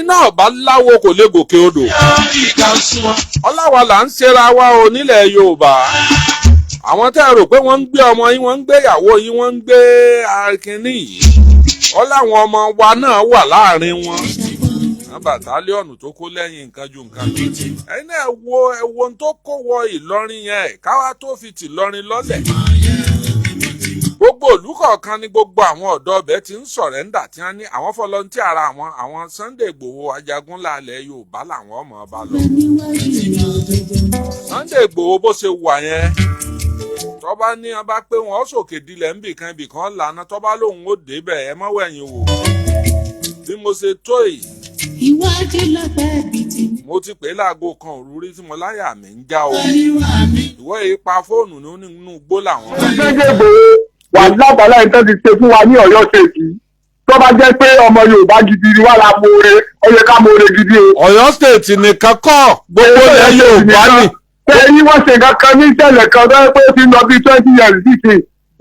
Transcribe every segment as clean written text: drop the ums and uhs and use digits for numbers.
náà bá láwo kò lè gòkè odò. ọláwa là ń ṣera wa o nílẹ̀ Yorùbá. àwọn tẹ́ ẹ rò pé wọ́n ń gbé ọmọ yín wọ́n ń gbé ìyàwó yín wọ́n ń gbé akínní yìí. ọláwọn ọmọ wa náà wà láàrin wọn. bàtálíọ̀nù tó kó lẹ́yìn nǹkan ju nǹkan lọ. ẹ̀yin náà wo ohun tó kó wọ Ìlọrin yẹn káwá tó fi tì Ìlọrin lọ́lẹ̀. gbogbo ìlú kọ̀ọ̀kan ni gbogbo àwọn ọ̀dọ́ ọbẹ̀ ti ń sọ̀rẹ́ńdà tí wọ́n ní àwọn fọlọ́ntì ara àwọn Sunday Igboho ajagunlá ilẹ̀ Yorùbá làwọn ọmọ ọba lọ. Sunday Igboho bó ṣe wà yẹn tọ́ba ní ọba pé wọ́n sòkè dilẹ̀ ńbìkan ibìkan lànà tọ́ba lòun ó débẹ̀ ẹ mọ́wọ́ ẹ̀yìn wò bí mo ṣe tó yìí. Ìwádìí lọ́pẹ́ bìtì. mo ti pè é láago kan òru rí tí mo láyà mi ń já o. ìwọ yìí pa fóònù nínú igbó làwọn. Sunday Igboho wà lábàlá ìtàn ti ṣe fún wa ní Ọ̀yọ́ ṣèkì tó bá jẹ́ pé ọmọ Yorùbá gidi ni wà lá mọ̀ọ́rẹ́ ó yẹ ká mọ̀ọ́rẹ́ gidi o. Ọ̀yọ́ state nìkan kọ́ gbogbo ilẹ̀ Yorùbá ni. Tẹ́yìn wọ́n ṣe nǹkan kan ní ìṣẹ̀lẹ̀ kan tó yẹ pé ó ti lọ bí 20 years síse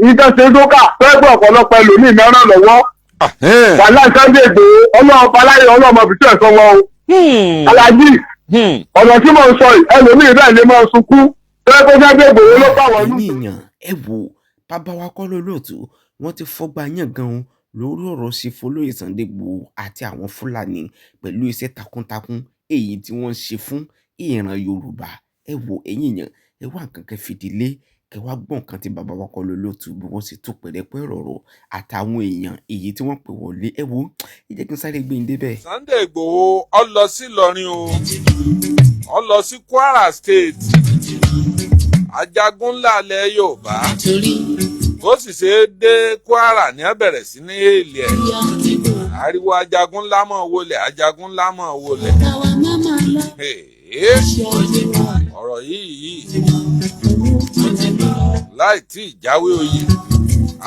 ìtàn ṣe dókà tó yẹ pé ọ̀pọ̀lọpọ̀ ẹlòmíì mẹ́ràn lọ́wọ́. wàhálà Sunday Igboho ọlọ́run paláyé ọlọ́mọ bìtú ẹ̀sọ́ wọn o. Aláàjì ọ̀nà tí mò ń sọ yìí ẹlòmíì bẹ́ẹ̀ lè máa sunkún tó yẹ pé Sunday Igboho ló bá wọn nù. ẹ wo bàbá wa Kola Olootu wọ́n ti fọgbà yàn gan-an lórí ọ̀rọ̀ sí folóyè Sunday Igboho àti àwọn Fúlàní pẹ̀lú iṣẹ́ takuntakun èyí tí wọ́n ṣe fún ìran Yorùbá. ẹ wo ẹ̀yin èèyàn ẹ wá nǹkan kan fìdílé kẹ wá gbọ́n nǹkan tí bàbá wa Kola Olootu bí wọ́n ṣe tó pẹ̀rẹ́pẹ́ rọ̀rọ̀ àtàwọn èèyàn èyí tí wọ́n pè wọlé. ẹ wo ẹ jẹ́ kí n sáré gbé yín débẹ̀. Sunday Igboho ó lọ sí Ìlọrin o ó lọ sí Kwara State ajagunlá ilẹ̀ Yorùbá ó sì ṣe é dé Kwara ní abẹ̀rẹ̀ sí ní èlé ẹ̀ ariwo ajagunlá mọ̀ wọlé ajagunlá mọ̀ wọlé. ọ̀rọ̀ yìí láì tí ìjáwé oyè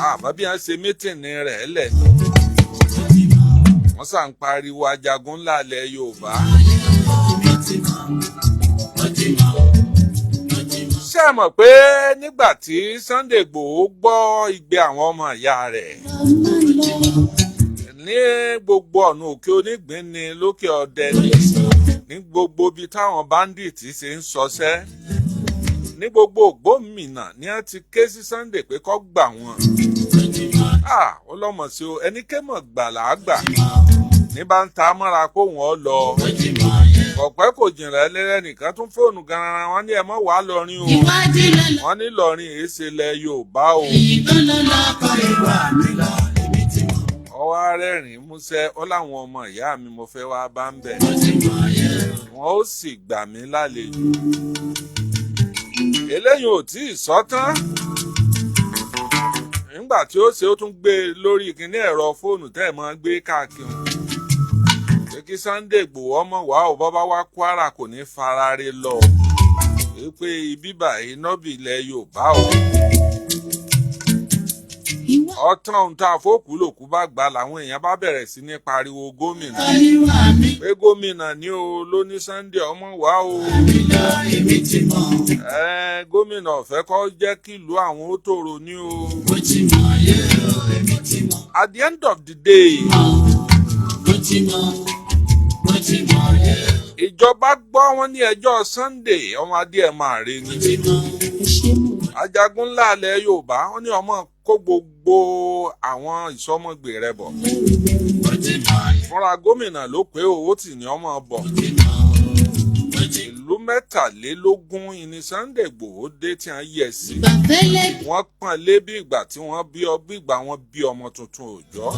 àmọ́ bí wọ́n ṣe mítìnì rẹ̀ lẹ̀ wọ́n sà ń pariwo ajagunlá ilẹ̀ Yorùbá. ṣé ẹ mọ̀ pé nígbà tí Sunday Igboho gbọ́ igbe àwọn ọmọ ìyá rẹ̀ ní gbogbo ọ̀nà òkè onígbín ni lókè ọdẹ ní gbogbo ibi táwọn bandits ṣe ń ṣọṣẹ́ ní gbogbo ògbómìnà ni wọ́n ti ké sí Sunday pé kó gbà wọ́n. ó lọ́mọ sí o ẹni kémọ̀ gbà làágbà ní bá ń ta mọ́ra kó wọ́n lọ. ọ̀pẹ́ kò jìnrà ẹlẹ́rẹ́ nìkan tún fóònù gan-an wọn ní ẹ mọ́ wàá lọrin o wọ́n ní lọrin èsè ilẹ̀ Yorùbá o. ọwọ́ arẹ́rìn músẹ́ ó láwọn ọmọ ìyá mi mo fẹ́ wá bá ń bẹ̀ wọ́n ó sì gbà mí lálejò. eléyìí ò tí ì sọ tán nígbà tí ó ṣe ó tún gbé lórí kíní ẹ̀rọ fóònù tẹ́ ẹ̀ máa gbé káàkiri pé kí Sunday Igboho ọmọ wa ò bọ́bá wá Kwara kò ní farare lọ pé ibi báyìí nọ́bì ilẹ̀ Yorùbá o. ọ̀tàn ohun tá a fòkú lòkú bá gbà làwọn èèyàn bá bẹ̀rẹ̀ sí ní pariwo gómìnà pé gómìnà ní o ló ní Sunday ọmọ wa o. gómìnà ọ̀fẹ́ kọ́ jẹ́ kí ìlú àwọn ó tòrò ní o. at the end of the day ìjọba gbọ́ wọn ní ẹjọ́ Sunday ọmọ adé máa rí ni. ajagunlá ilẹ̀ Yorùbá wọn ní ọmọ kó gbogbo àwọn ìsọmọgbè rẹ̀ bọ̀. fúnra gómìnà ló pé owó tì ní ọmọ bọ̀. ìlú 23 ní Sunday Igboho dé tí wọ́n yẹ̀ sí. wọ́n pọ́n lé bí ìgbà tí wọ́n bí ìgbà wọn bí ọmọ tuntun òòjọ́.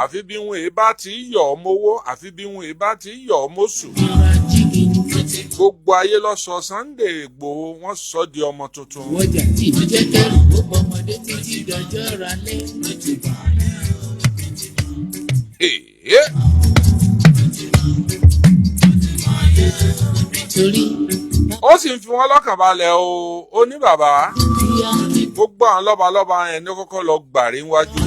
àfi bí wọn èé bá ti yọ̀ ọ́ mówó àfi bí wọn èé bá ti yọ̀ ọ́ mọ́sù. gbogbo ayé ló sọ Sunday Igboho wọ́n sọ di ọmọ tuntun. wọ́jà tí ìjẹ́ kẹrù ó bọ́mọdé títí dọjọ́ ra lé. ó sì ń fi wọ́n lọ́kàn balẹ̀ o ó ní bàbá gbogbo àwọn lọ́balọ́ba yẹn ní kọ́kọ́ lọ gbàrí wájú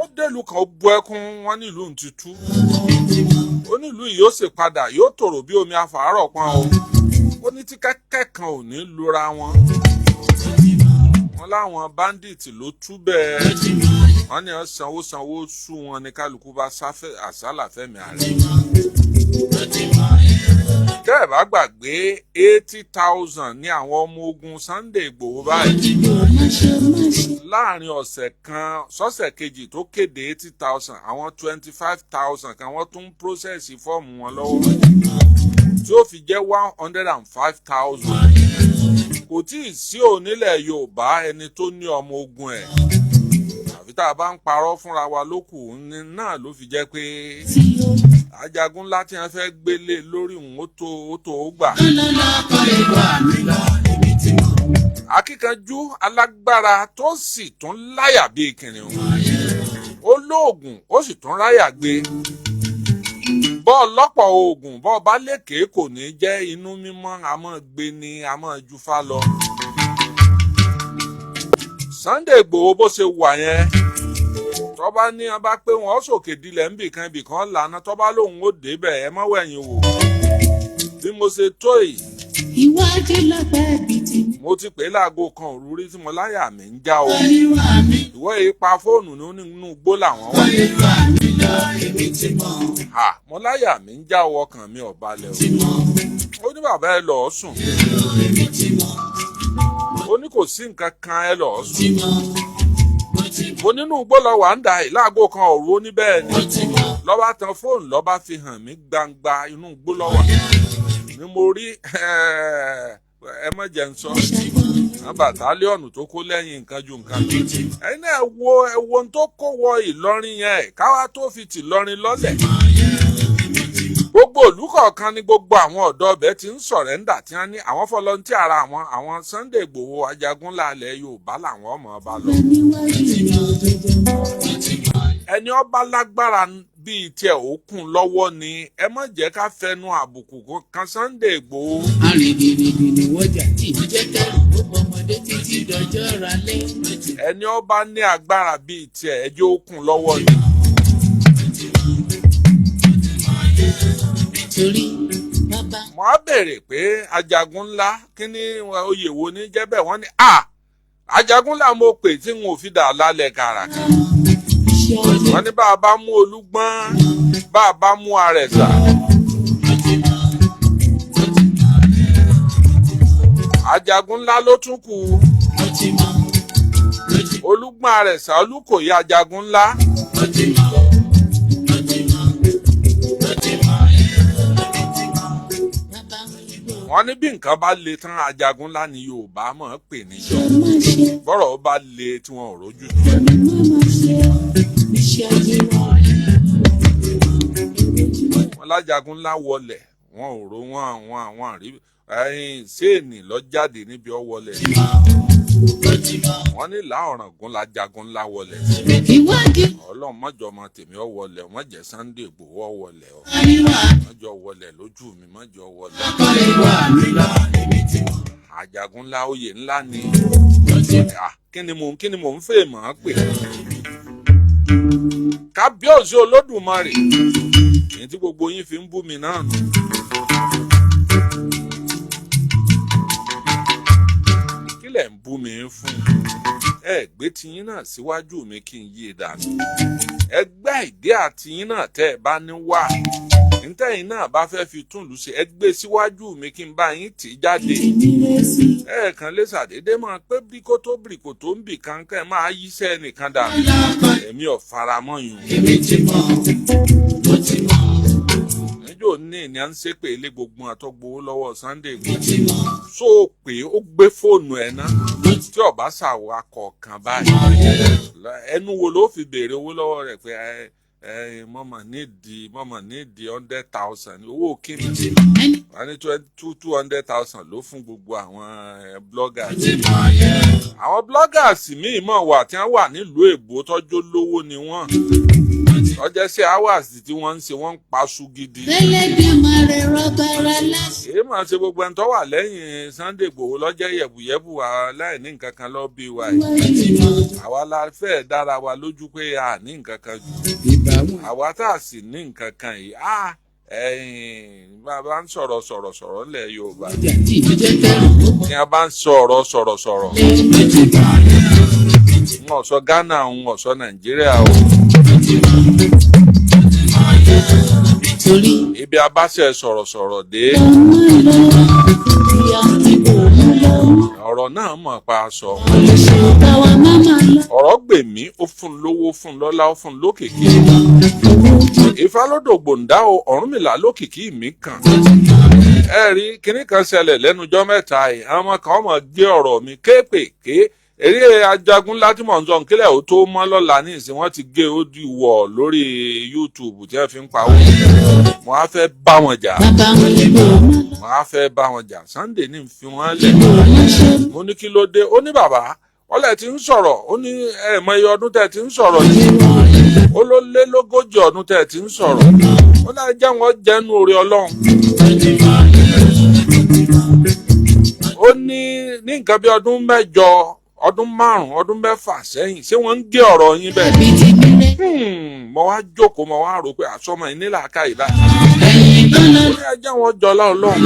ó délùú kan ó bú ẹkún wọn nílùú ń tutù ó nílùú yìí ó sì padà yóò tòrò bí omi afàárọ̀ pọ́n o ó ní tí kẹ́kẹ́ kan ò ní lura wọn láwọn bandit ló tú bẹ́ẹ̀ wọ́n ní sanwó sú wọn ní kálukú bá àsálà fẹ́mi ààrẹ. tẹ́ ẹ̀ bá gbàgbé 80,000 ní àwọn ọmọ ogun Sunday Igboho báyìí láàrin ọ̀sẹ̀ kan sọ́sẹ̀ kejì tó kéde 80,000 àwọn 25,000 kan wọ́n tún prósẹ̀sì fọ́ọ̀mù wọn lọ́wọ́ tí ó fi jẹ́ 105,000. kò tí ì sí onílẹ̀ Yorùbá ẹni tó ní ọmọ ogun ẹ̀ àfi tá a bá ń parọ́ fúnra wa lókù náà ló fi jẹ́ pé ajagun ńlá tí wọ́n fẹ́ gbélé lórí òun ó tó gbà. akíkanjú alágbára tó sì tún láyà bíi kìnìún ó lóògùn ó sì tún ráyà gbé bọ́ ọlọ́pọ̀ oògùn bọ́ bá lékè kò ní jẹ́ inú mímọ́ àmọ́ gbé ni àmọ́ jufá lọ. Sunday Igboho bó ṣe wà yẹn tọ́ba ní wọn bá pé wọn sòkè dilẹ̀ ibìkan lànà tọ́ba lòun ó débẹ̀ ẹ mọ́ wẹ̀yìn wò bí mo ṣe tó yìí. Ìwádìí lọ́pẹ́ bìtì. mo ti pè é láago kan òru rí tí mo láyà mi ń já o. ìwọ yìí pa fóònù nínú igbó làwọn wà. mo láyà mi ń já o ọkàn mi ò balẹ̀ o. ó ní bàbá ẹ lọ́ọ́ sùn. ó ní kò sí nǹkan kan ẹ lọ́ọ́ sùn. mo nínú igbó lọ wà ń da ìláago kan òru ó ní bẹ́ẹ̀ ni. lọ́ba tan fóònù lọ́ba fi hàn mí gbangba inú igbó lọ́wọ́ ni mo rí ẹ má jẹ́ ń sọ bàtálíọ̀nù tó kó lẹ́yìn nǹkan ju nǹkan lọ. ẹ̀yin náà wo ohun tó kó wọ Ìlọrin yẹn káwá tó fi tì Ìlọrin lọ́lẹ̀. gbogbo ìlú kọ̀ọ̀kan ni gbogbo àwọn ọ̀dọ́ ọbẹ̀ ti ń sọ̀rẹ́ńdà tí wọ́n ní àwọn fọlọ́ntì ara àwọn Sunday Igboho ajagunlá ilẹ̀ Yorùbá làwọn ọmọ ọba lọ. ẹni ọba lágbára bíi tiẹ̀ òkun lọ́wọ́ ni ẹ má jẹ́ ká fẹnu àbùkù kan Sunday Igboho. arìnrìnrìn ni wọ́n jà tí ìjẹ́ kẹrù ó bọ́mọdé títí dọjọ́ ra lé. ẹni ọba ní agbára bíi tiẹ̀ ẹjọ́ òkun lọ́wọ́ ni. torí bàbá. mo á béèrè pé ajagun ńlá kí ni oyè wo ní jẹ́ bẹ́ẹ̀ wọ́n ní ajagun ńlá mo pè tí n ò fi dà lálẹ́ kàràkà. wọ́n ní bá a bá mú Olúgbọ́n bá a bá mú Àrẹ̀sà. ajagun ńlá ló tún kù. Olúgbọ́n Àrẹ̀sà Olúkòyí ajagun ńlá. wọ́n ní bí nǹkan bá le tán ajagun ńlá ni Yorùbá mọ̀ ọ́n pè níjọ́ bọ́rọ̀ bá le tí wọn ò rójú tó. wọ́n lájagun ńlá wọlẹ̀ wọn ò ró wọn àwọn àrí séènì lọ jáde níbi ọ wọlẹ̀. wọ́n ní Ọ̀ràngún lájagun ńlá wọlẹ̀. Ọlọ́run mọ́jọ ọmọ tèmi ọ wọlẹ̀ wọ́n jẹ́ Sunday Igboho ọ wọlẹ̀ ọ mọ́jọ wọlẹ̀ lójú mi mọ́jọ wọlẹ̀. àjagun ńlá oyè ńlá ni kí ni mò ń fẹ́ mọ̀ ọ́n pè. kábíyèsí Olódùmarè èyí tí gbogbo yín fi ń bú mi náà nù. kí lẹ̀ ń bú mi fún ẹ gbé tiyín náà síwájú mi kí n yí e dànù. ẹ gbá ìdí àtiyín náà tẹ́ ẹ bá ní wá ntẹ́yìn náà bá fẹ́ fi túnlù ṣe ẹ gbé síwájú mi kí n bá yín tì í jáde. ẹ kàn lè ṣàdédé máa pé bí kò tó ń bì kankan ẹ máa yíṣẹ́ nìkan dànù. èmi ò faramọ́ yùn. níjó ní ìní à ń ṣépè ilé gbogbo àtọ́gbowó lọ́wọ́ Sunday Igboho. so pé ó gbé fóònù ẹ̀ ná tí ọba ṣàwakọ̀ kan báyìí ẹnu wo ló fi béèrè owó lọ́wọ́ rẹ̀ pé mọ́mọ́ nídìí 100,000 owó kíni wọ́n ní 200,000 ló fún gbogbo àwọn bloggers. àwọn bloggers míì mọ̀ wà tí wọ́n wà nílùú èbó tọ́jú lówó ni wọ́n ọjọ́ sí hours tí wọ́n ń ṣe wọ́n ń paṣu gidi. èyí máa ṣe gbogbo ẹni tó wà lẹ́yìn Sunday Igboho lọ́jọ́ yẹ̀bùyẹ̀bù wa láì ní nǹkan kan lọ́ bí wa yìí. àwa la fẹ́ dára wa lójú pé a ní nǹkan kan jù. àwa tá a sì ní nǹkan kan yìí bá ń sọ̀rọ̀ ńlẹ̀ Yorùbá ní a bá ń sọ̀rọ̀ ọ̀sọ́ Ghana òun ọ̀sọ́ Nàìjíríà o. Ibi abáṣẹ sọ̀rọ̀sọ̀rọ̀ dé. Ọ̀rọ̀ náà mọ̀ pa aṣọ. Ọ̀rọ̀ gbèmí ó fún lówó fún lọ́lá ó fún lókìkí. Ifá lódò gbòǹdá o Ọ̀rúnmìlà lókìkí mi kàn. Ẹ rí kinní kan ṣẹlẹ̀ lẹ́nujọ́ mẹ́ta yìí àwọn ọmọ kan mọ̀ gbé ọ̀rọ̀ mi kéékèèké. Eré ajagun láti mọ̀ ń sọ nkílẹ̀ ó tó mọ́ lọ́la ní ìsìn wọ́n ti gé ó di wọ̀ lórí YouTube tí wọ́n fi ń pawó. Mo á fẹ́ bá wọn jà. Mo á fẹ́ bá wọn jà. Sunday ní fi wọ́n lẹ̀. Mo ní kí ló dé? Ó ní bàbá wọ́n lẹ̀ ti ń sọ̀rọ̀. Ó ní ẹ̀mọ iye ọdún tẹ̀ ti ń sọ̀rọ̀ yìí. Ó ló lé lógójì ọdún tẹ̀ ti ń sọ̀rọ̀. Ó náà jẹ́ wọn jẹ́nu orí Ọlọ́run. Ó ní nǹkan bí ọdún mẹ́jọ ọdún márùn ọdún mẹ́fà sẹ́yìn ṣé wọ́n ń gé ọ̀rọ̀ yín bẹ́ẹ̀. Mo wá jókòó mo wá rò pé àsọmọ yìí nílà ká ìlà. Ó ní ẹjẹ́ wọn jọlá Ọlọ́run.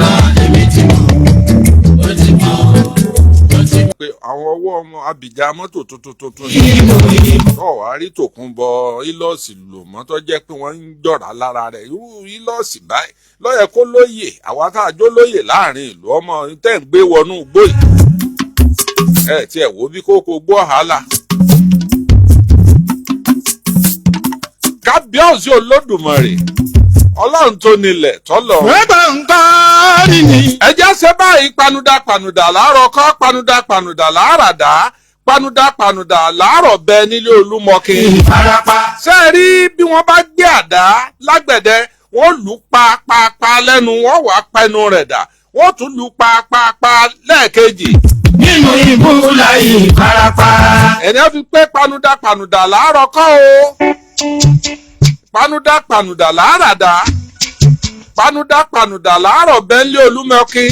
Pé àwọn ọwọ́ ọmọ Abìjà mọ́tò tuntun yìí tó wá rí Tòkunbọ̀ Ìlọ́ọ̀sì lò mọ́ tó jẹ́ pé wọ́n ń jọ̀rá lára rẹ̀ irú Ìlọ́ọ̀sì báyìí lọ́yẹ̀ kó lóye àwa tá a jó lóye láàrin ìlú ọmọ tẹ́ ń gbé wọnú gbòyè. Ẹ tí ẹ wo bí kókó gbọ́ hàlà. Kábíyèsí Olódùmarè Ọlọ́run tó nílẹ̀ tọ́lọ́run. Wẹ́bà ń kárí ni. Ẹ jẹ́ ṣe báyìí panudà láàárọ̀ kọ́ panudà láàràdá panudà láàárọ̀ bẹ nílé Olúmọkin. Ìfarapa. Ṣé ẹ rí bí wọ́n bá gbé àdá lágbẹ̀dẹ wọ́n lù pa lẹ́nu wọ́n wàá pẹnu rẹ̀ dà wọ́n tún lù pa lẹ́ẹ̀kejì. Nínú ìbúlà ìfarapa. Ẹni á fi pé panudà láàárọ̀ kọ́ o. Panudà láàràdá. Panudà láàárọ̀ bẹ́ńlé Olúmọkin.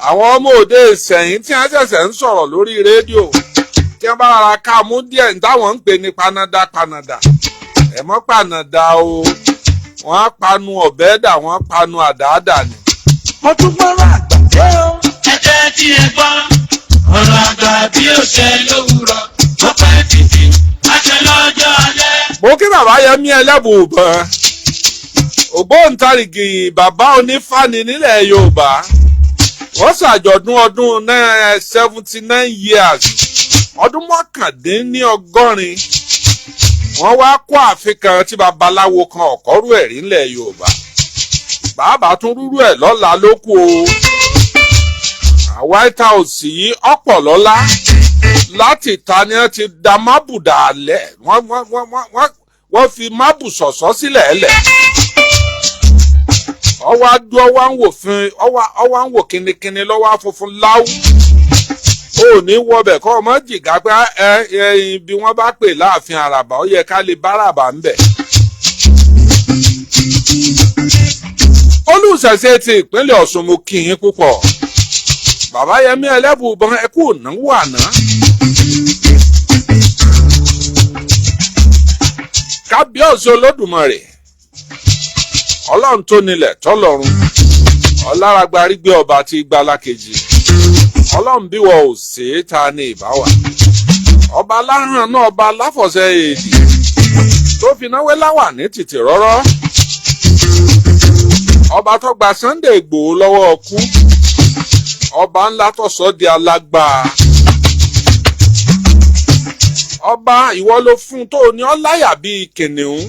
Àwọn ọmọ òde ìsẹ̀yìn tí wọ́n ṣẹ̀ṣẹ̀ ń sọ̀rọ̀ lórí rédíò. Tí wọ́n bá rárá ká mú díẹ̀ táwọn ń pè ní panadà. Ẹ mọ́ panadà o. Wọ́n á panu ọ̀bẹ dà wọ́n á panu àdáàdà ni. Mo tún gbọ́rọ̀ àgbà dé o. Ẹ jẹ́ tí ẹ gbọ́. Ọ̀rọ̀ àgbà bí ó ṣe lówùrọ̀. Ó pẹ́ títí. Àṣẹ lọ́jọ́ alẹ́. Mo kí bàbá Yẹmí Ẹlẹ́bùúbọn. Ògbóǹtarìgì bàbá onífàní nílẹ̀ Yorùbá. Wọ́n ṣàjọ̀dún ọdún 79 years. Ọdún 19 wọ́n wá kó ààfin kan tí babaláwo kan ọ̀kọ́rú ẹ̀rí nílẹ̀ Yorùbá. Bàbá tún rúrú ẹ̀ lọ́la ló kù o. White House yìí ọ̀pọ̀ lọ́lá láti ta ni wọ́n ti da mábù dàlẹ̀ wọ́n fi mábù ṣọ̀ṣọ́ sílẹ̀ ẹ̀lẹ̀. Ọwọ́ adú ọwọ́ ń wò kínníkínní lọ́wọ́ funfun láwù. Ó ní wọbẹ̀ kọ́ ọmọ jìgá pé bí wọ́n bá pè láàfin àràbà ó yẹ ká lè báràbà ń bẹ̀. Olùṣẹ̀ṣe ti ìpínlẹ̀ Ọ̀ṣun mo kí yín púpọ̀. Bàbá Yẹmí Ẹlẹ́bùúbọn ẹ kú ìnáwó àná. Kábíyèsí Olódùmarè Ọlọ́run tó nílẹ̀ tọ́lọ́run ọlárágbárí gbé ọba tí gbálá kejì Ọlọ́run bí wọ́n ò ṣe é ta ní ìbáwá ọba aláhàn náà ọba aláfọ̀ṣẹ èdè tó fi náwó láwà ní tìtì rọ́rọ́ ọba tó gba Sunday Igboho lọ́wọ́ ọkú ọba ńlá tó sọ di alágbára ọba ìwọ ló fún tó ní ọláyà bíi kìnìún.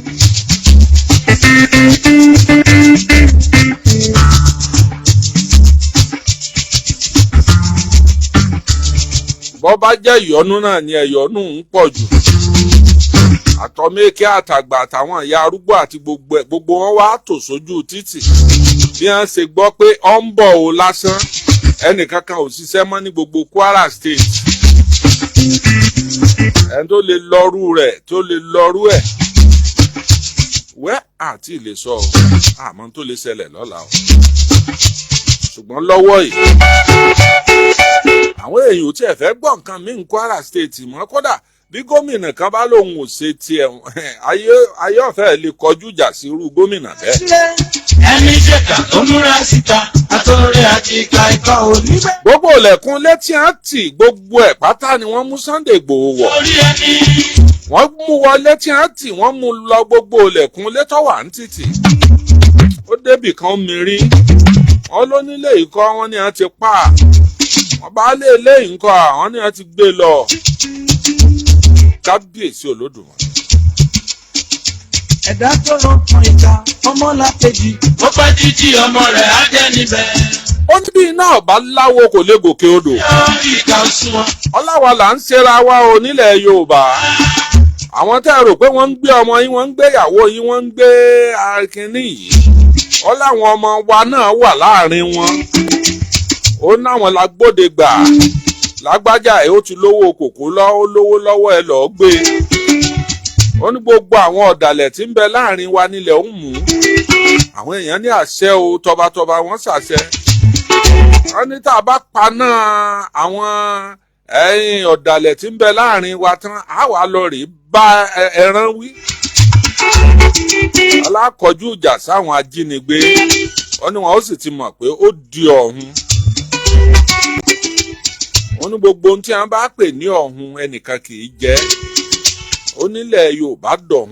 Bọ́ bá jẹ́ ìyọnú náà ni ẹ̀yọnú ń pọ̀ jù. Àtọ́mẹ́kẹ́ àtàgbà àtàwọn ìyá arúgbó àti gbogbo wọn wá tò sójú títì. Bí wọ́n ṣe gbọ́ pé ọ ń bọ̀ o lásán ẹnìkankan ò ṣiṣẹ́ mọ́ ní gbogbo Kwara State. Ẹni tó lè lọ́rú rẹ̀ tó lè lọ́rú ẹ̀. Wẹ́ àti lè sọ àmọ́ tó lè ṣẹlẹ̀ lọ́la o. Ṣùgbọ́n lọ́wọ́ yìí àwọn èèyàn ò tiẹ̀ fẹ́ gbọ́ nǹkan mí ní Kwara State mọ́ kódà bí gómìnà kan bá lòun ò ṣe tiẹ̀ ayé ọ̀fẹ́ lè kọjú ìjà sí irú gómìnà bẹ́ẹ̀. ẹni ṣèkà tó múra síta àtọ̀rẹ́ àti ìka ikọ̀ oníbẹ̀. gbogbo ilẹ̀kùn létí àǹtí gbogbo ẹ̀ pátá ni wọ́n mú Sunday Igboho wọ̀. orí ẹni. wọ́n mú wọlé tí àǹtí wọ́n mú lọ gbogbo ilẹ̀kùn létọ́wà ń títì. ó débì kan mìírí wọ́n ló nílé ìkọ́ wọn ni a ti pa wọ́n bá lé ilé ìkọ́ àwọn ni a ti gbé lọ. kábíyèsí Olódùmarè. ẹ̀dá tó rán kan ìta ọmọ lákejì ó pẹ́ títí ọmọ rẹ̀ á jẹ́ níbẹ̀. ó ní bí iná ọ̀bá láwo kò lè gòkè odò. yóò ìka òṣùwọ̀n. ọláwa là ń ṣera wa o nílẹ̀ Yorùbá. àwọn tẹ́ ẹ rò pé wọ́n ń gbé ọmọ yín wọ́n ń gbé ìyàwó yín wọ́n ń gbé akínní yìí. ó láwọn ọmọ wa náà wà láàrin wọn. ó náwọn lágbóde gbà lágbájá ẹ̀ ó ti lówó kòkó lọ ó lówó lọ́wọ́ ẹ lọ́ọ́ gbé. ó ní gbogbo àwọn ọ̀dàlẹ̀ tí ń bẹ láàrin wa nílẹ̀ ń mú. àwọn èèyàn ní àṣẹ o tọbatọba wọ́n ṣàṣẹ. wọ́n ní tá a bá paná àwọn ọ̀dàlẹ̀ tí ń bẹ láàrin wa tán á wà lọ rèé bá ẹran wí. alákọ̀ọ́jú ìjà sáwọn ajínigbé wọ́n ní wọn ó sì ti mọ̀ pé ó di ọ̀hún. wọ́n ní gbogbo ohun tí wọ́n bá pè ní ọ̀hún ẹnìkan kì í jẹ́ onílẹ̀ Yorùbá dọ̀hún.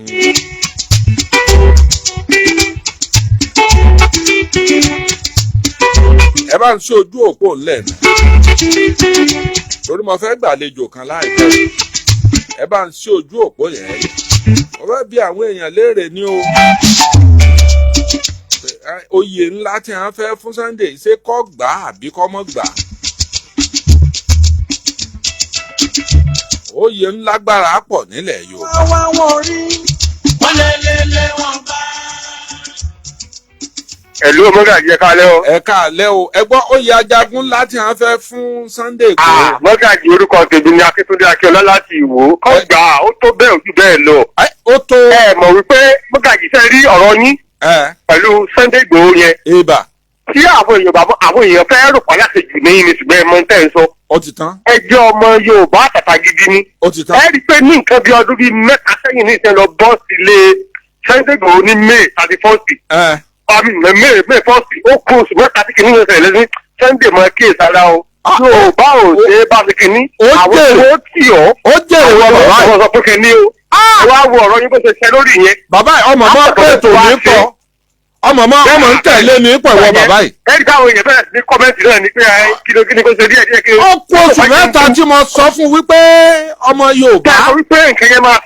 ẹ bá ń ṣe ojú òpó ńlẹ̀ nù torí mo fẹ́ gbàlejò kan láìpẹ́ ẹ bá ń ṣe ojú òpó yẹn mo fẹ́ bi àwọn èèyàn léèrè ní o oyè ńlá tí wọ́n fẹ́ fún Sunday ṣé kó gbà àbí kó má gbà. oyè ńlá gbára pọ̀ nílẹ̀ Yorùbá. wá wọn rí wọn lé wọn bá. ẹ̀lú mọ́gàjì ẹ̀ka alẹ́ o. ẹ̀ka alẹ́ o ẹ gbọ́ oyè ajagun ńlá tí wọ́n fẹ́ fún Sunday Igboho. mọ́gàjì orúkọ tèmi ni Akíntúndé Akíọlá láti Ìwó. ọgbà ó tó bẹ́ẹ̀ ojú bẹ́ẹ̀ lọ. ó tó. ẹ mọ̀ wípé mọ́gàjì fẹ́ rí ọ̀rọ̀ yín pẹ̀lú Sunday Igboho yẹn. ibà. tí àwọn èèyàn fẹ́ rò pa láti jù ní ìmísùgbẹ́ ẹ̀ mọ́ ń tẹ̀ ń sọ. ó ti tán. ẹjọ́ ọmọ Yorùbá àtàtà gidi ni. ó ti tán. ẹ rí i pé ní nǹkan bí ọdún bíi mẹ́ta sẹ́yìn ní ìṣẹ́ lọ bọ́ọ̀sì ilé Sunday Igboho ní May 31st. May 1st ó kó oṣù mẹ́ta tí kìíní yẹn ṣẹlẹ̀ ní Sunday máa kíyè sára o. Yorùbá ò ṣe é bá fi kìíní. àwọn tó tì ọ́. ó jẹ́ ìwọ bàbá yìí. àwọn sọ pé kìíní o. wá wo ọ̀rọ̀ yín bó ṣe ṣe lórí yẹn. bàbá yìí ọmọ mọ́ pé ètò mi kọ́ ọmọ ń tẹ̀lé mi pẹ̀lú bàbá yìí. ẹ̀rí káwọn èèyàn bẹ̀rẹ̀ sí ní kọ́mẹ́ǹtì náà ni pé kí ni kó ṣe díẹ̀ kí. ó kó oṣù mẹ́ta tí mo sọ fún wípé ọmọ Yorùbá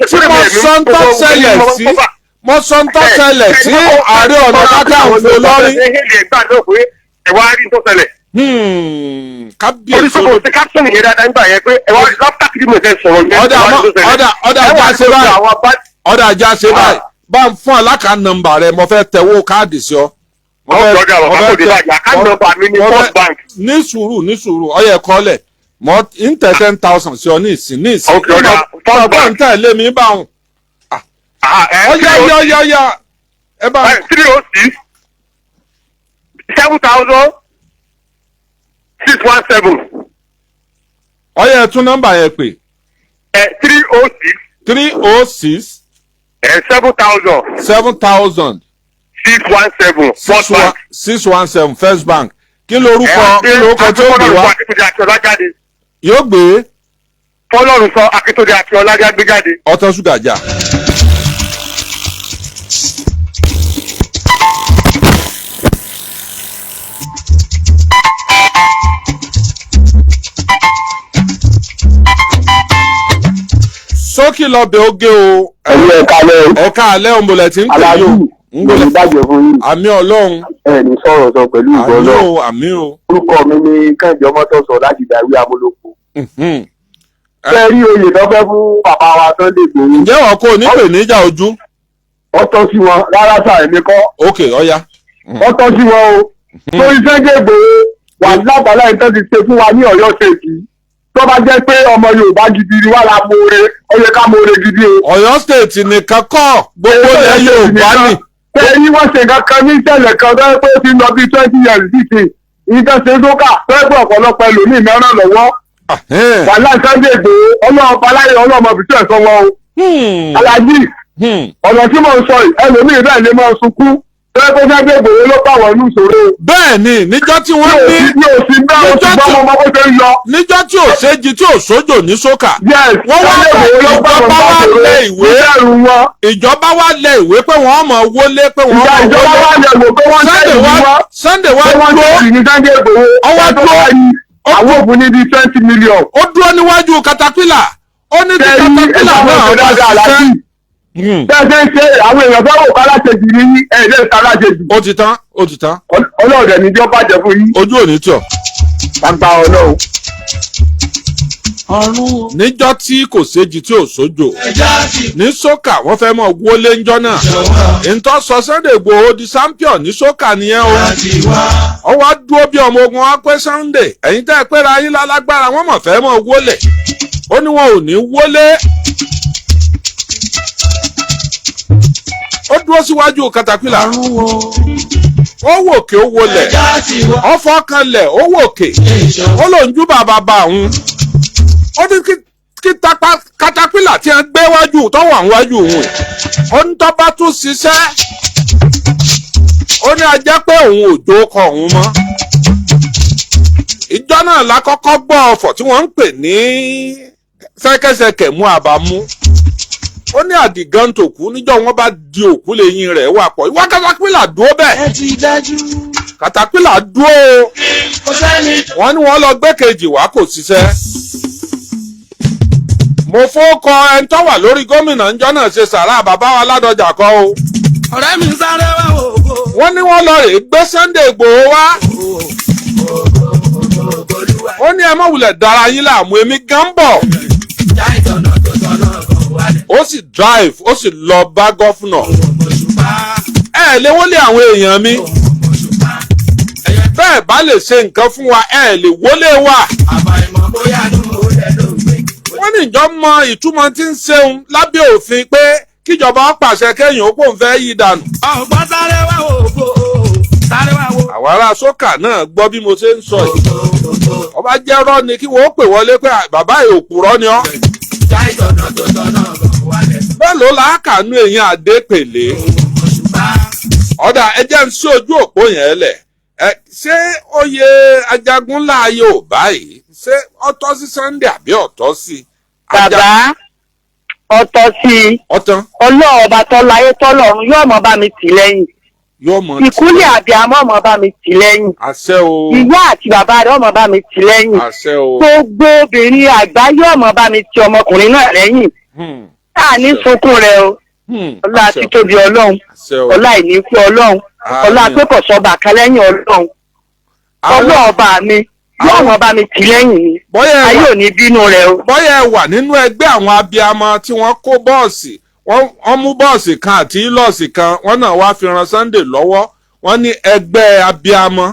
tí mo sọ ń tọ́ ṣẹlẹ̀ sí mo sọ ń tọ́ ṣẹlẹ̀ sí Ààrẹ Ọ̀nà Kakanfò lọ́rí. ẹ̀wá rí tó ṣẹlẹ̀. kábíyèsí olùsọ̀kò ti kápsọ̀nù yẹn dáadáa nígbà yẹn pé ẹ̀wá rí lápútà kìdí mọ̀ ẹ̀ sọ̀rọ̀ yẹn. ọ̀dà ajá ṣe báyìí bá ń fún alákà nọ́mbà rẹ mo fẹ́ tẹ̀wó káàdì sí ọ. ní sùúrù ọyẹ kọ́lẹ̀ mo ń tẹ̀ 10,000 sí ọ ní ìsìn ọgbọ́n ń tẹ̀lé mi bá wọn. ọyá ẹ bá. 306 7,617. ọyẹ tún nọ́mbà yẹn pè. 306 7,000 617 First Bank. kí lorúkọ tí ó gbé wá. yóò gbé. fọlọ́run sọ Akíntúndé Akíọlá gbé jáde. ọtán ṣúgà jà. sókì lọ́bẹ̀ oge o. ẹ̀ka alẹ́ òǹbọ̀lẹ̀ tí ń pè yóò. ń gbọ́dọ̀ bàjẹ́ fún yín. àmì Ọlọ́run. ẹ ní sọ̀rọ̀ sọ pẹ̀lú ìgbọ́ náà. àmì o. orúkọ mi ni Kẹ́hìndé Ọmọ́tọ́sọ láti Darí Amúlòkó. ṣé rí oyè tó fẹ́ fún bàbá wa Sunday Igboho. ǹjẹ́ wọn kò ní pè níjà ojú. ó tọ́ sí wọn rárá sáà èmi kọ́. ok ọ̀ya. ó tọ́ sí wọn o. torí Sunday Igboho wà lábàlá ìtọ́ ti ṣe fún wa ní Ọ̀yọ́ ṣèkì. tó bá jẹ́ pé ọmọ Yorùbá gidi ni wà lá mọ̀ọ́rẹ́ ó yẹ ká mọ̀ọ́rẹ́ gidi o. Ọ̀yọ́ state nìkan kọ́ gbogbo ilẹ̀ Yorùbá ni. Ẹ̀yin wọ́n ṣe nǹkan kan ní ìṣẹ̀lẹ̀ kan tó yẹ pé ó ti lọ bí 20 years sísè ìjọ ṣe dókà tó yẹ pé ọ̀pọ̀lọpọ̀ ẹlòmíì mẹ́ràn lọ́wọ́. wàhálà Sunday Igboho ọlọ́run paláyé ọlọ́mọ bìtú ẹ̀ sọ wọn o. Aláàjì ọ̀nà tí mo ń sọ yìí ẹlòmíì bẹ́ẹ̀ lè máa sunkún Tẹ́lẹ̀ tó Sunday Igboho ló bá wọn ní ìṣòro. bẹ́ẹ̀ ni níjọ́ tí wọ́n ní Yóò sì gbá oṣù gbọ́ ọmọ bó ṣe ń lọ. níjọ́ tí ò séjì tí ò sójò ní sókà. Yes, wọ́n wá Sunday Igboho ló bá wọn ìjọba bá wá ìṣòro. lẹ ìwé Nígbàrú wọn. ìjọba wá lẹ ìwé pé wọ́n mọ̀ wọlé pé wọ́n mọ̀ Ìjọba wá wọlé. lẹ̀ wò pé wọ́n tẹ̀lé wọn. Sunday wá Pé wọ́n dúró tẹ̀lé ní Sunday Igboho. Ọwọ́ dúró. Àwọn òfin ní bíi 20 million. ó dúró níwájú katapila ó ní tí Tẹ́lí katapila ẹ̀ka náà wọn bá dáadáa láti. ṣiṣẹ́. Bẹ́ẹ̀ ṣe àwọn èèyàn fẹ́ wò káláṣejì ní ẹ̀ẹ́dẹ́ káláṣejì. ó ti tán ó ti tán Ọlọ́ọ̀dẹ̀ ní bí ó bàjẹ́ fún yín. ojú ò ní tì ọ́. Gbàgbà Ọlọ́run. ọ̀run níjọ́ tí kò séjì tí ò sójò ẹja ti ní sókà wọ́n fẹ́ mọ̀ wọlé ńjọ́ náà. jọ̀wọ́ ntọ́ sọ Sunday Igboho di champion ní sókà nìyẹn o. láti wá. ó wá dúró bí ọmọ ogun wá pé Sunday ẹ̀yin tẹ́ ẹ péra yín lálágbára wọ́n mọ̀ fẹ́ mọ̀ wọlé ó ní wọn ò ní wọlé. ó dúró síwájú katapila ọ̀run wo ó wòkè ó wọlẹ̀ ẹja ti wá. ó fọkànlẹ̀ ó wòkè ó lòún jú bàbá bá òun ó ní kí katapila tí wọ́n gbé wájú tó wà wájú òun ó ní tó bá tún ṣiṣẹ́ ó ní ajẹ́ pé òun ò jó kọ òun mọ́. ìjọ náà la kọ́kọ́ gbọ́ ọ̀fọ̀ tí wọ́n ń pè ní ṣẹ́kẹ́ṣẹkẹ̀ mú àbámú ó ní àdìgán tó kú níjọ́ wọ́n bá di òkú lẹ́yìn rẹ̀ wà pọ̀ ìwà katapila dúró bẹ́ẹ̀ ẹ ti dájú. katapila dúró kò sẹ́ni wọ́n ní wọ́n lọ gbé kejì wá kò ṣiṣẹ́. mo fọ́kọ ẹni tó wà lórí gómìnà ńjọ́ náà ṣe sàrà bàbá wa ládọjà kọ́ o. ọ̀rẹ́ mi sáré wá ògo. wọ́n ní wọ́n lọ rè gbé Sunday Igboho wá. ó ní ẹ má wulẹ̀ dára yín láàmú èmi gan bọ̀. já ìtọ̀nà tó tọ̀nà kan wálẹ̀. ó sì drive ó sì lọ bá gọ́fúnà. òṣùpá ẹ lè wọlé àwọn èèyàn mi. òṣùpá ẹyẹ bẹ́ẹ̀ bá lè ṣe nǹkan fún wa ẹ lè wọlé wa. àbàìmọ̀ bóyá ló ń lẹ̀ ló ń gbé. wọ́n ní ìjọ mọ ìtumọ̀ tí ń ṣeun lábẹ́ òfin pé kíjọba pàṣẹ kéèyàn ó pòun fẹ́ yí dànù. ọ̀gbọ́n sáré wá ògo sáré wá wo. àwọn ará sókà náà gbọ́ bí mo ṣe ń sọ yìí. ọba jẹ́ rọ́ ni kí wọ́n pè wọlé pé bàbá òpùrọ́ ni ọ́. já ìtọ̀nà tó tọ̀nà kan wálẹ̀. bẹ́ẹ̀ ló láàkànú èèyàn àdépèlé. òṣùpá ọ̀dà ẹjẹ́ ń sí ojú òpó yẹn lẹ̀. ṣé oyè Ajagunlá Yorùbá yìí ṣé ọ̀tọ̀ sí Sunday àbí ọ̀tọ̀ sí? bàbá ọ̀tọ̀ sí i ọ̀tán ọlọ́run ọba tọ́láyé tọ́lọ́run yóò mọ bá mi tì lẹ́yìn yóò mọ̀ ìkúlẹ̀ àbíamọ ọmọ bá mi tì lẹ́yìn àṣẹ o ìyá àti bàbá rẹ̀ ọmọ bá mi tì lẹ́yìn àṣẹ o. gbogbo obìnrin àgbáyé ọmọ bá mi tì ọmọkùnrin náà lẹ́yìn a ní sunkún rẹ̀ o ọlá títóbi ọlọ́run àṣẹ o. ọlá ìníkú ọlọ́run ọlá pépọ̀sọ̀bà kan lẹ́yìn ọlọ́run ọlọ́run ọba mi yóò mọ bá mi tì lẹ́yìn ni bọ́yẹ̀ ayé ò ní bínú rẹ̀ o. bọ́yẹ̀ wà nínú ẹgbẹ́ àwọn abiyamọ tí wọ́n kó bọ́ọ̀sì wọ́n mú bọ́ọ̀sì kan àti ílọ́ọ̀sì kan wọ́n náà wá fi ran Sunday lọ́wọ́ wọ́n ní ẹgbẹ́ abiyamọ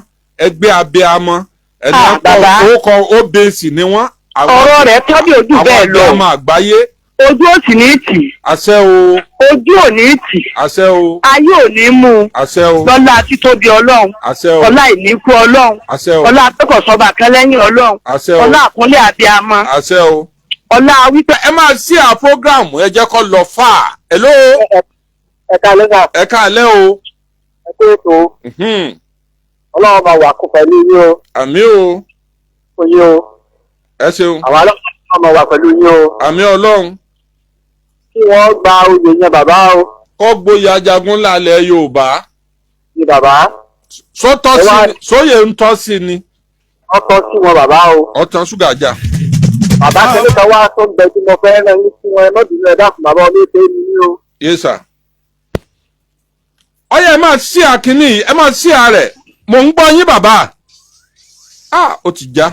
ẹni bàbá. orúkọ OBC ni wọ́n. ọ̀rọ̀ rẹ̀ tọ́bi ojú àwọn bẹ́ẹ̀ lọ abiyamọ àgbáyé. ojú ò sì ní tì àṣẹ o ojú ò ní tì àṣẹ o ayé ò ní mú un àṣẹ o lọ́lá títóbi ọlọ́run àṣẹ o ọlá ìníkú ọlọ́run àṣẹ o ọlá pẹ́kọ̀sọ́ba kan lẹ́yìn ọlọ́run àṣẹ o ọlá àkúnlé abiyamọ àṣẹ o. ọlá wípé. ẹ máa sí à program ẹ jẹ́ kó lọ fà á. hello Ẹ̀ka lẹ́ka ẹ káalẹ́ o. ẹ̀kọ́ ètò Ọlọ́run máa wà kó pẹ̀lú yín o. àmì o Oyè o. ẹ ṣeun Àwọn ọlọ́run máa wà pẹ̀lú yín o. àmì Ọlọ́run Kí wọ́n gba oyè yẹn bàbá o. kọ́ gboyè Ajagunlá ilẹ̀ Yorùbá. Ní bàbá. sótọ́ sí ni sóyè ń tọ́ sí ni. Ọkọ̀ sí wọn bàbá o. ọ̀tàn ṣúgà jà. Bàbá kẹ́lẹ́ kan wá tó ń bẹ tí mo fẹ́ rán yín fún ẹ lọ́dún ẹ̀ dákun bàbá ọmọ ètò èmi ní o. yes sir. ọyẹ ẹ máa sí àkíní ẹ máa sí àrẹ mò ń gbọ́ yín bàbá. ó ti já.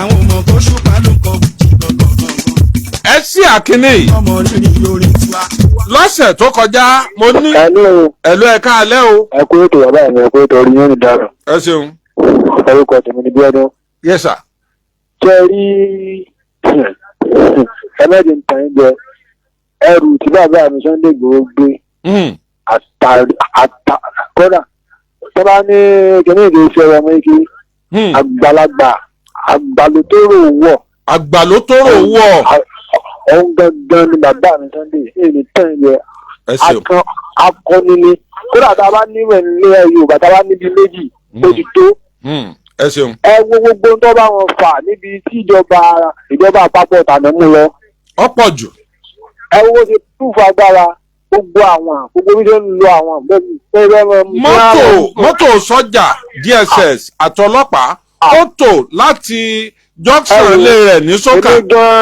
àwọn ọmọ kò ṣùpá ló kọ ẹ sí àkíní ọmọ rírì lórí tiwa. lọ́sẹ̀ tó kọjá mo ní ẹ̀lú ẹ káalẹ́ o. Ẹ kú ètò bàbá mi, ẹ kú ètò orí yín ní dára. ẹ ṣeun. Orúkọ tèmi ni Bíọ́dún. yes sir. Ṣé rí ẹlẹ́dìí ń tàn yín jẹ ẹrù tí bàbá mi Sunday Igboho gbé kódà tó bá ní kíní ìdí iṣẹ́ ọmọ ike àgbàlagbà àgbàlótóró wọ̀. àgbàlótóró wọ̀. òun gangan ni bàbá mi Sunday èyí tán yẹ akọni ni kódà tá a bá níwẹ̀ nílé Yorùbá tá a bá níbi méjì ó ti tó. ẹ ṣeun. ẹ wo gbogbo tó bá wọn fà níbi tí ìjọba àpapọ̀ tàná mú lọ. ọ̀pọ̀ jù. ẹ wo ṣe túfọ̀ agbára gbogbo bí ṣe ń lo àwọn mọ́tò sọ́jà DSS àtọlọ́pàá ó tò láti junction ilé rẹ̀ ní sọ́kà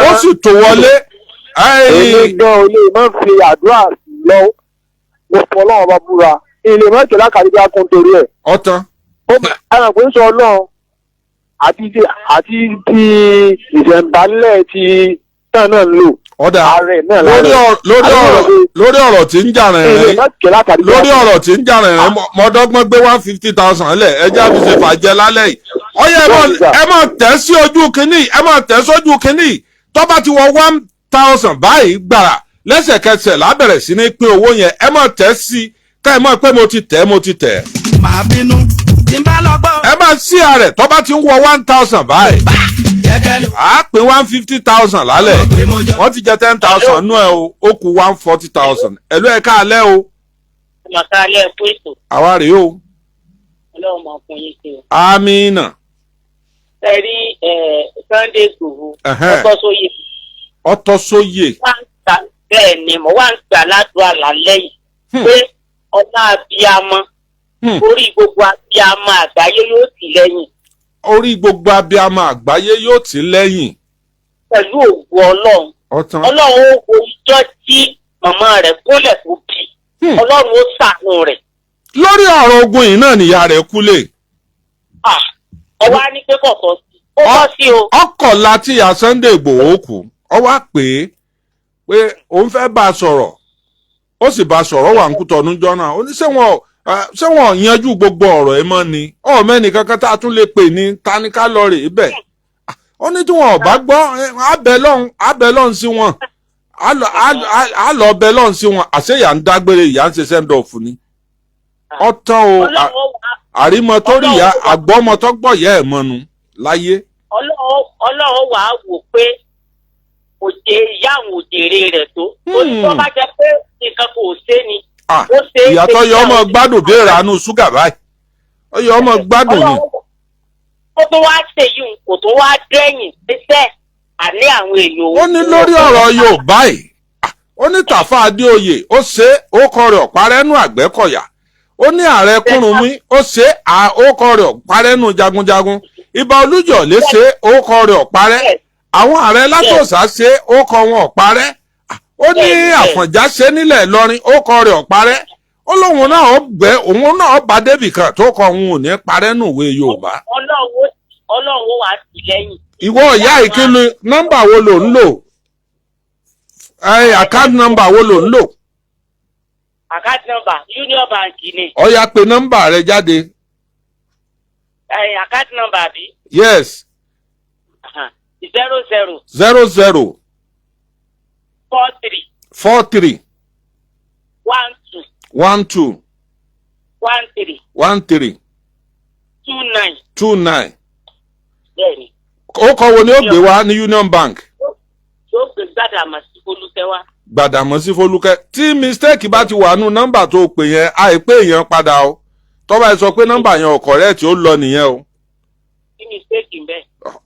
ó sì tò wọlé. èmi gan olè má fi àdúrà lọ mo fọ Ọlọ́run bá búra ilé mọ́tò lákàtí bí a kún torí ẹ̀. ọ̀tán. ẹ̀rọ pé ń sọ Ọlọ́run àti ti ìṣẹ̀ǹbálẹ̀ ti tán náà ń lò. ọ̀dà lórí ọ̀rọ̀ tí ń jà rìnrìn lórí ọ̀rọ̀ tí ń jà rìnrìn mọ́dọ́gbọ́n gbé 150,000 lẹ̀ ẹjẹ́ àfi ṣe fàjẹ́ lálẹ́ yìí. ọyẹ ẹ máa tẹ̀ sí ojú kínní ẹ máa tẹ̀ sójú kínní tó bá ti wọ 1,000 báyìí gbàrà lẹ́sẹ̀kẹsẹ̀ lábẹ̀rẹ̀ sí ní pín owó yẹn ẹ máa tẹ̀ sí ká ẹ máa pé mo ti tẹ̀. màá bínú tí n bá lọ gbọ́. ẹ máa sí ààrẹ tó bá ti ń wọ 1,000 báyìí. a pín 150,000 lálẹ́ wọ́n ti jẹ 10,000 nú ẹ o ó kù 140,000 ẹ̀lú ẹ̀ káalẹ́ o. màkà alẹ́ ẹ̀kú ètò. àwa rèé o. ọlọ́run máa fún yín sí o. amínà. ẹ rí Sunday Igboho ọtọ sóyè. bẹ́ẹ̀ ni mo wá ń gbà ládùúgbò lálẹ́ yìí pé ọlá abiyamọ orí gbogbo abiyamọ àgbáyé yóò tì lẹ́yìn. orí gbogbo abiyamọ àgbáyé yóò tì lẹ́yìn. pẹ̀lú ògùn ọlọ́run. ọlọ́run ó wo ijọ́ tí màmá rẹ̀ kólẹ̀ tó bí. ọlọ́run ó ṣàánú rẹ̀. lórí ọ̀rọ̀ ogun yìí náà nìyá rẹ̀ kúlé. ẹ wá ní pé kọ̀ọ̀kan sí ó bọ́ sí o. ọkọ̀ láti ìyá Sunday Igboho kù ọ wá pé òun fẹ́ bá a sọ̀rọ̀ ó sì bá a sọ̀rọ̀ wà ń kú tọ̀nú jọ́nà ó ní ṣé wọn yanjú gbogbo ọ̀rọ̀ ẹ mọ́ ni mẹ́ni kankan tá a tún lè pè ní taníká lọ rè bẹ́ẹ̀ ó ní tí wọn ò bá gbọ́ abẹ́ lọ́hùn sí wọn á lọ bẹ́ lọ́hùn sí wọn àṣeyà ń dágbére ìyá ń ṣe sẹ́ńdọ̀fù ni ọ̀tán o àrímọ tó rí ìyá àgbọ́mọ tó gbọ́ ìyá ẹ̀ mọ́nu láyé. ọlọ́run wàá wò pé ìyá àwọn òjèrè rẹ̀ tó tó bá jẹ́ pé nǹkan kò ṣe ni. ìyàtọ̀ yọ ọmọ gbádùn bí ìranú ṣúgà báyìí ó yọ ọmọ gbádùn ni. ó tún wá ṣe yìí kò tún wá dẹ́yìn pẹ́sẹ́ àní àwọn èèyàn. ó ní lórí ọ̀rọ̀ Yorùbá yìí ó ní Tàfà Adéoyè ó ṣe ó kọ rẹ̀ ọ̀parẹ́nu Àgbẹ̀kọ̀yà ó ní ààrẹ Kúrúnmí ó ṣe ó kọ rẹ̀ ọ̀parẹ́nu jagunjagun Ìbà Olúyọ̀lé ṣe ó kọ rẹ̀ ọ̀parẹ́ àwọn ààrẹ Látòsà ṣe ó kọ wọn ọ̀parẹ́ ó ní Àfọ̀njá ṣe nílẹ̀ Ìlọrin ó kọ rẹ̀ ọ̀parẹ́ ó lóun náà òun náà bá débì kan tó kọ òun ò ní parẹ́ nù ìwé Yorùbá. Ọlọ́run wà sí lẹ́yìn. ìwọ ìyá ìkíni nọ́mbà wo lò ń lò àkáǹtì nọ́mbà wo lò ń lò. àkáǹtì nọ́mbà Union Bank ni. ó yá pé nọ́mbà rẹ jáde. àkáǹtì nọ́mbà bí. yes. 00 43 12 13 29. bẹ́ẹ̀ni. ó kọ wo ni ó gbé wá ní Union Bank. yóò gbé Gbàdàmọ́sí Fọlúkẹ́ wá. Gbàdàmọ́sí Fọlúkẹ́ tí mistake bá ti wà nù nọ́mbà tó pè yẹn àìpé èèyàn padà o tọ́ba ẹ sọ pé nọ́mbà yẹn ò correct ó lọ nìyẹn o. kí mistake ń bẹ.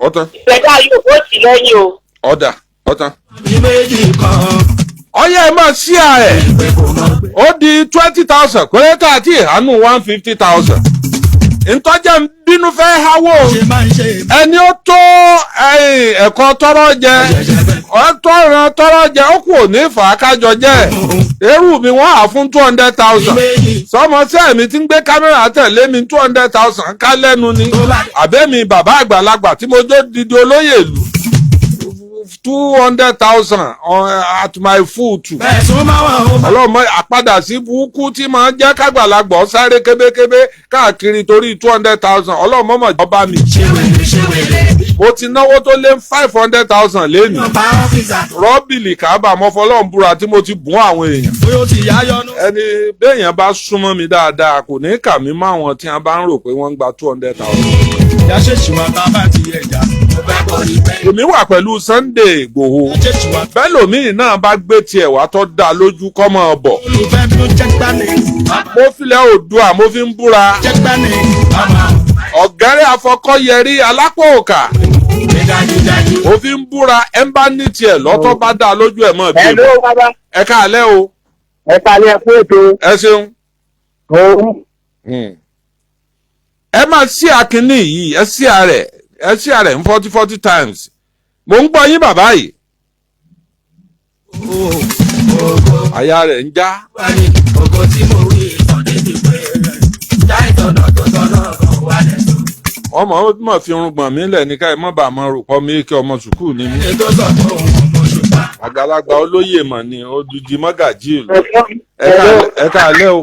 ọ̀tán. ìṣẹ̀dá yóò kó sí lẹ́yìn o. ọ̀dà ọ̀tán. méjì kan. ọyẹ ẹ máa ṣí ẹ ó di 20,000 pẹ̀lẹ́tà àti ìhánú 150,000 ntọ́jà ń bínú fẹ́ háwó ẹni ó tó ẹ̀kọ́ tọrọ jẹ tọrọ jẹ ó kù ní fàákájọ jẹ eru mi wọ́n á fún 200,000 sọmọsẹ́ mi ti ń gbé kámẹ́rà tẹ̀lé mi 200,000 ká lẹ́nu ni àbẹ́mi bàbá àgbàlagbà tí mo jó didi olóyè ìlú 200,000 at my foot. ọlọ́mọ àpadà sí burúkú tí máa ń jẹ́ kágbàlagbọ̀ sáré kébékébé káàkiri torí 200,000 ọlọ́mọ mọ̀ jọba mi. mo ti náwó tó lé 500,000 lẹ́nu. rọ́bìlì kábà mọ́ fọlọ́run búra tí mo ti bùn àwọn èèyàn. ẹni béèyàn bá súnmọ́ mi dáadáa kò ní kà mí mọ́ àwọn tí wọ́n bá ń rò pé wọ́n ń gba 200,000. ìyá ṣèṣì wa bá bá ti ẹja èmi wà pẹ̀lú Sunday Igboho bẹ́ẹ̀ lòmíì náà bá gbé tiẹ̀ wá tó dá lójú kọ́ mọ́ bọ̀. mo filẹ̀ Oòduà mo fi ń búra ọ̀gẹ́rẹ́ afọkọ́yẹrí alápòòkà mo fi ń búra ẹ̀ ń bá ní tiẹ̀ lọ́tọ́ bá dá lójú ẹ̀ mọ́ bí ẹ káalẹ́ o. ẹ káalẹ́ fún ètò. ẹ ṣeun. ẹ máa ṣí akínní yìí ẹ ṣí ààrẹ ń 40 times mo ń gbọ́ yín bàbá yìí. àyà rẹ̀ ń já. ọmọ mọ̀ fi irùngbọ̀n mi lẹ̀ ní káyọ̀ mọ́ bá mọ́ rò pọ̀ mí kí ọmọ sùkúù ní mí. àgbàlagbà olóyè mọ̀ ni odidi mọ́gàjí ìlú. ẹ káalẹ́ o.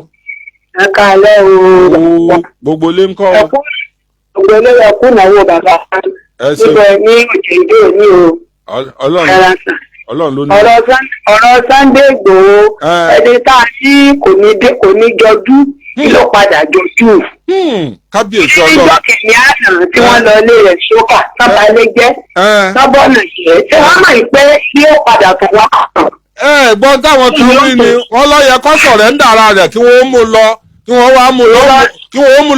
ẹ káalẹ́ o. gbogbo ilé ń kọ́ o. gbogbo ilé rẹ̀ kú ìnáwó bàbá. níbẹ̀ ní òjèǹdè ní o. Ọlọ́run ló ní. ọ̀rọ̀ Sunday Igboho ẹni tá a sí kò ní jọjú kí ló padà jọjú. kábíyèsí Ọlọ́run. níjọ́ kìíní àná tí wọ́n lọ ilé rẹ̀ sókà sábàlẹ̀ jẹ́ sábọ̀nà jẹ́ tí wọ́n mọ̀ pé bí ó padà tó wá kàn. gbọ́n táwọn kan rí ni wọ́n lọ yẹ kó sọ̀rẹ́ńdà ara rẹ̀ kí wọ́n mú lọ kí wọ́n wá mú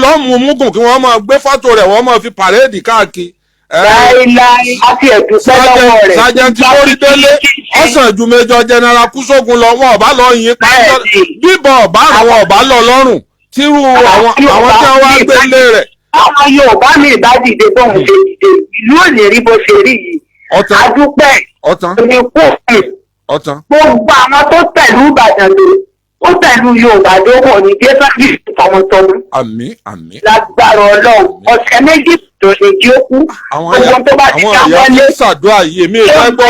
lọ mú múgùn kí wọ́n máa gbé fọ́tò rẹ̀ wọ́n máa fi pàréèdì káàkiri. láíláí àti ẹ̀dùnpẹ́ lọ́wọ́ rẹ̀. Sájẹ́ntì Mórídélé ọ̀sán ju Méjọ Jẹ́nẹ́rà Kúsógun lọ wọn ọ̀bá lọ yìn pàṣẹ bíbọ̀ ọ̀bá àwọn ọ̀bá lọ lọ́rùn tírú àwọn tí wọ́n wá gbé lé rẹ̀. àwọn Yorùbá mi ìbá dìde bóun ṣe dìde ìlú ò ní rí bó ṣe rí yìí. adúpẹ́ òní kò pè. gbogbo àwọn tó tẹ̀lú Ìbàdàn lè ó tẹ̀lú Yorùbá lówó ní jésàkì tọmọtọmọ. àmín. lágbára Ọlọ́run ọ̀sẹ̀ méjì tó lè jí ó kú. gbogbo tó bá ti ká wọlé. àwọn ìyá ṣàdúrà yìí èmi ìfẹ́ gbọ́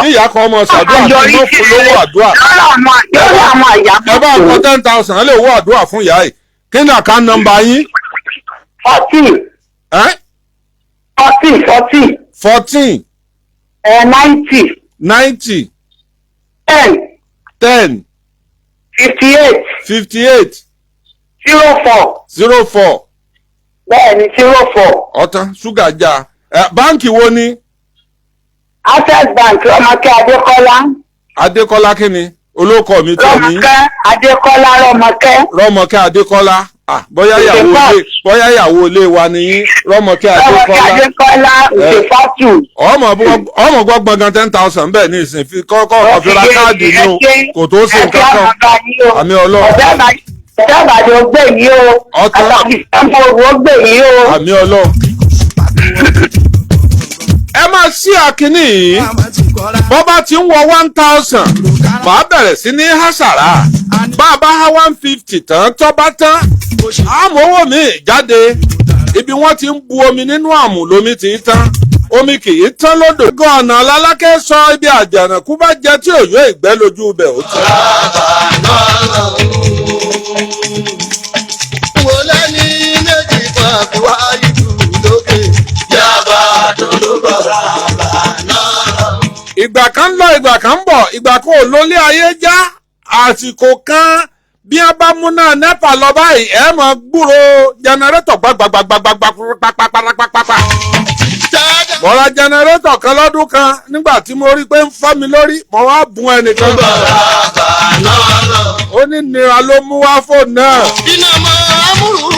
níyà kan ọmọ ṣàdúrà tí wọ́n fún lówó àdúrà. lọ́rọ̀ àwọn àyà ẹ bá kọ 10,000 lè wó àdúrà fún ìyá yìí kí ni àká nọ́mbà yín. 14. 90. 10. 58. 04. bẹ́ẹ̀ni 04. ọ̀tán ṣúgà já báǹkì wo ni. Access Bank Rọ́mọkẹ́ Adékọ́lá. Adékọ́lá kí ni olóko mi tẹ̀ mí. Rọ́mọkẹ́ Adékọ́lá Rọ́mọkẹ́ Adékọ́lá bóyá ìyàwó ilé wa ni yín Rọ́mọkẹ́ Adékọ́lá. Rọ́mọkẹ́ Adékọ́lá ìṣèfọ́tù. ọmọ gbọ́gbọ́n gan 10,000 bẹ́ẹ̀ ní ìsìn fi kọ́kọ́ ọ̀fìrà káàdì ní o kò tó ṣe nǹkan kan àmì Ọlọ́run. ọ̀dọ́ àbàdàn ó gbè yí o àtàkì ìsàmùrù ó gbè yí o. àmì Ọlọ́run. ẹ máa ṣí àkíní yìí bọ́ bá ti ń wọ 1,000 màá bẹ̀rẹ̀ sí ní hásàrà bá a bá há 150 tán tó bá tán àmọ́wọ́ mi jáde ibi wọ́n ti ń bu omi nínú àmù lomi ti ń tán omi kì í tán lódò. gọ́ọ̀nà alálákẹ́ sọ ibi àjànàkú bá jẹ tí òyò ìgbẹ́ lójú ibẹ̀ ó tán. wo lẹ́ni méjì kan fi wá ìlú lókè yaba tó ló bọ̀ bàbá náà. ìgbà kan ń lọ ìgbà kan ń bọ̀ ìgbà kan ò lólé ayé já àsìkò kan bí wọ́n bá múná nẹ́pà lọ báyìí ẹ̀ mọ̀ gbúrò jẹnẹrétọ̀ gbàgbàgbàgbàgbàgbàgbàgbàgbàgbà. mo ra jẹnẹrétọ̀ kan lọ́dún kan nígbà tí mo rí pé ń fọ́ mi lórí mo wá bùn ẹnìkan. ó ní nira ló mú wá fóònù náà. iná mọ amúrú.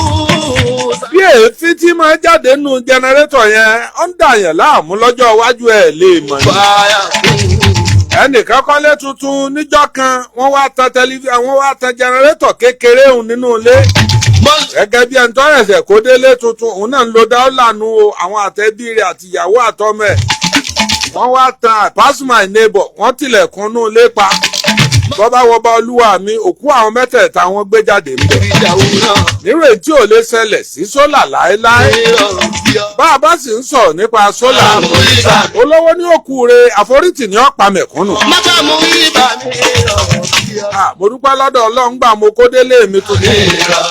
bí èéfín tí máa jáde nù jẹnẹrétọ̀ yẹn ó ń dàyàn láàmú lọ́jọ́ iwájú ẹ̀ lè mọ̀ ní. ẹnìkan kọ́lé tuntun níjọ́ kan wọ́n wá tan tẹlifíṣàn wọ́n wá tan jẹnẹrétọ̀ kékeré òun nínú ilé. gẹ́gẹ́ bí ẹni tó ẹ̀sẹ̀ kó délé tuntun òun náà ń lo dáúlànù o àwọn àtẹ́bí rẹ̀ àti ìyàwó àtọmọ ẹ̀. wọ́n wá tan pass my neighbor wọ́n tilẹ̀kùn inú ilé pa. bọ́bá wọba olúwa mi òkú àwọn mẹ́tẹ̀ẹ̀ta wọn gbé jáde ń bẹ̀. nírò tí ò lè ṣẹlẹ̀ sí sólà láéláé. bá a bá sì ń sọ̀rọ̀ nípa sólà olówó ní òkú rẹ̀ àforítì ní ọ̀pá mẹ̀kúnnù. mo dúpẹ́ lọ́dọ̀ Ọlọ́run gbà mo kó délé mi tuntun.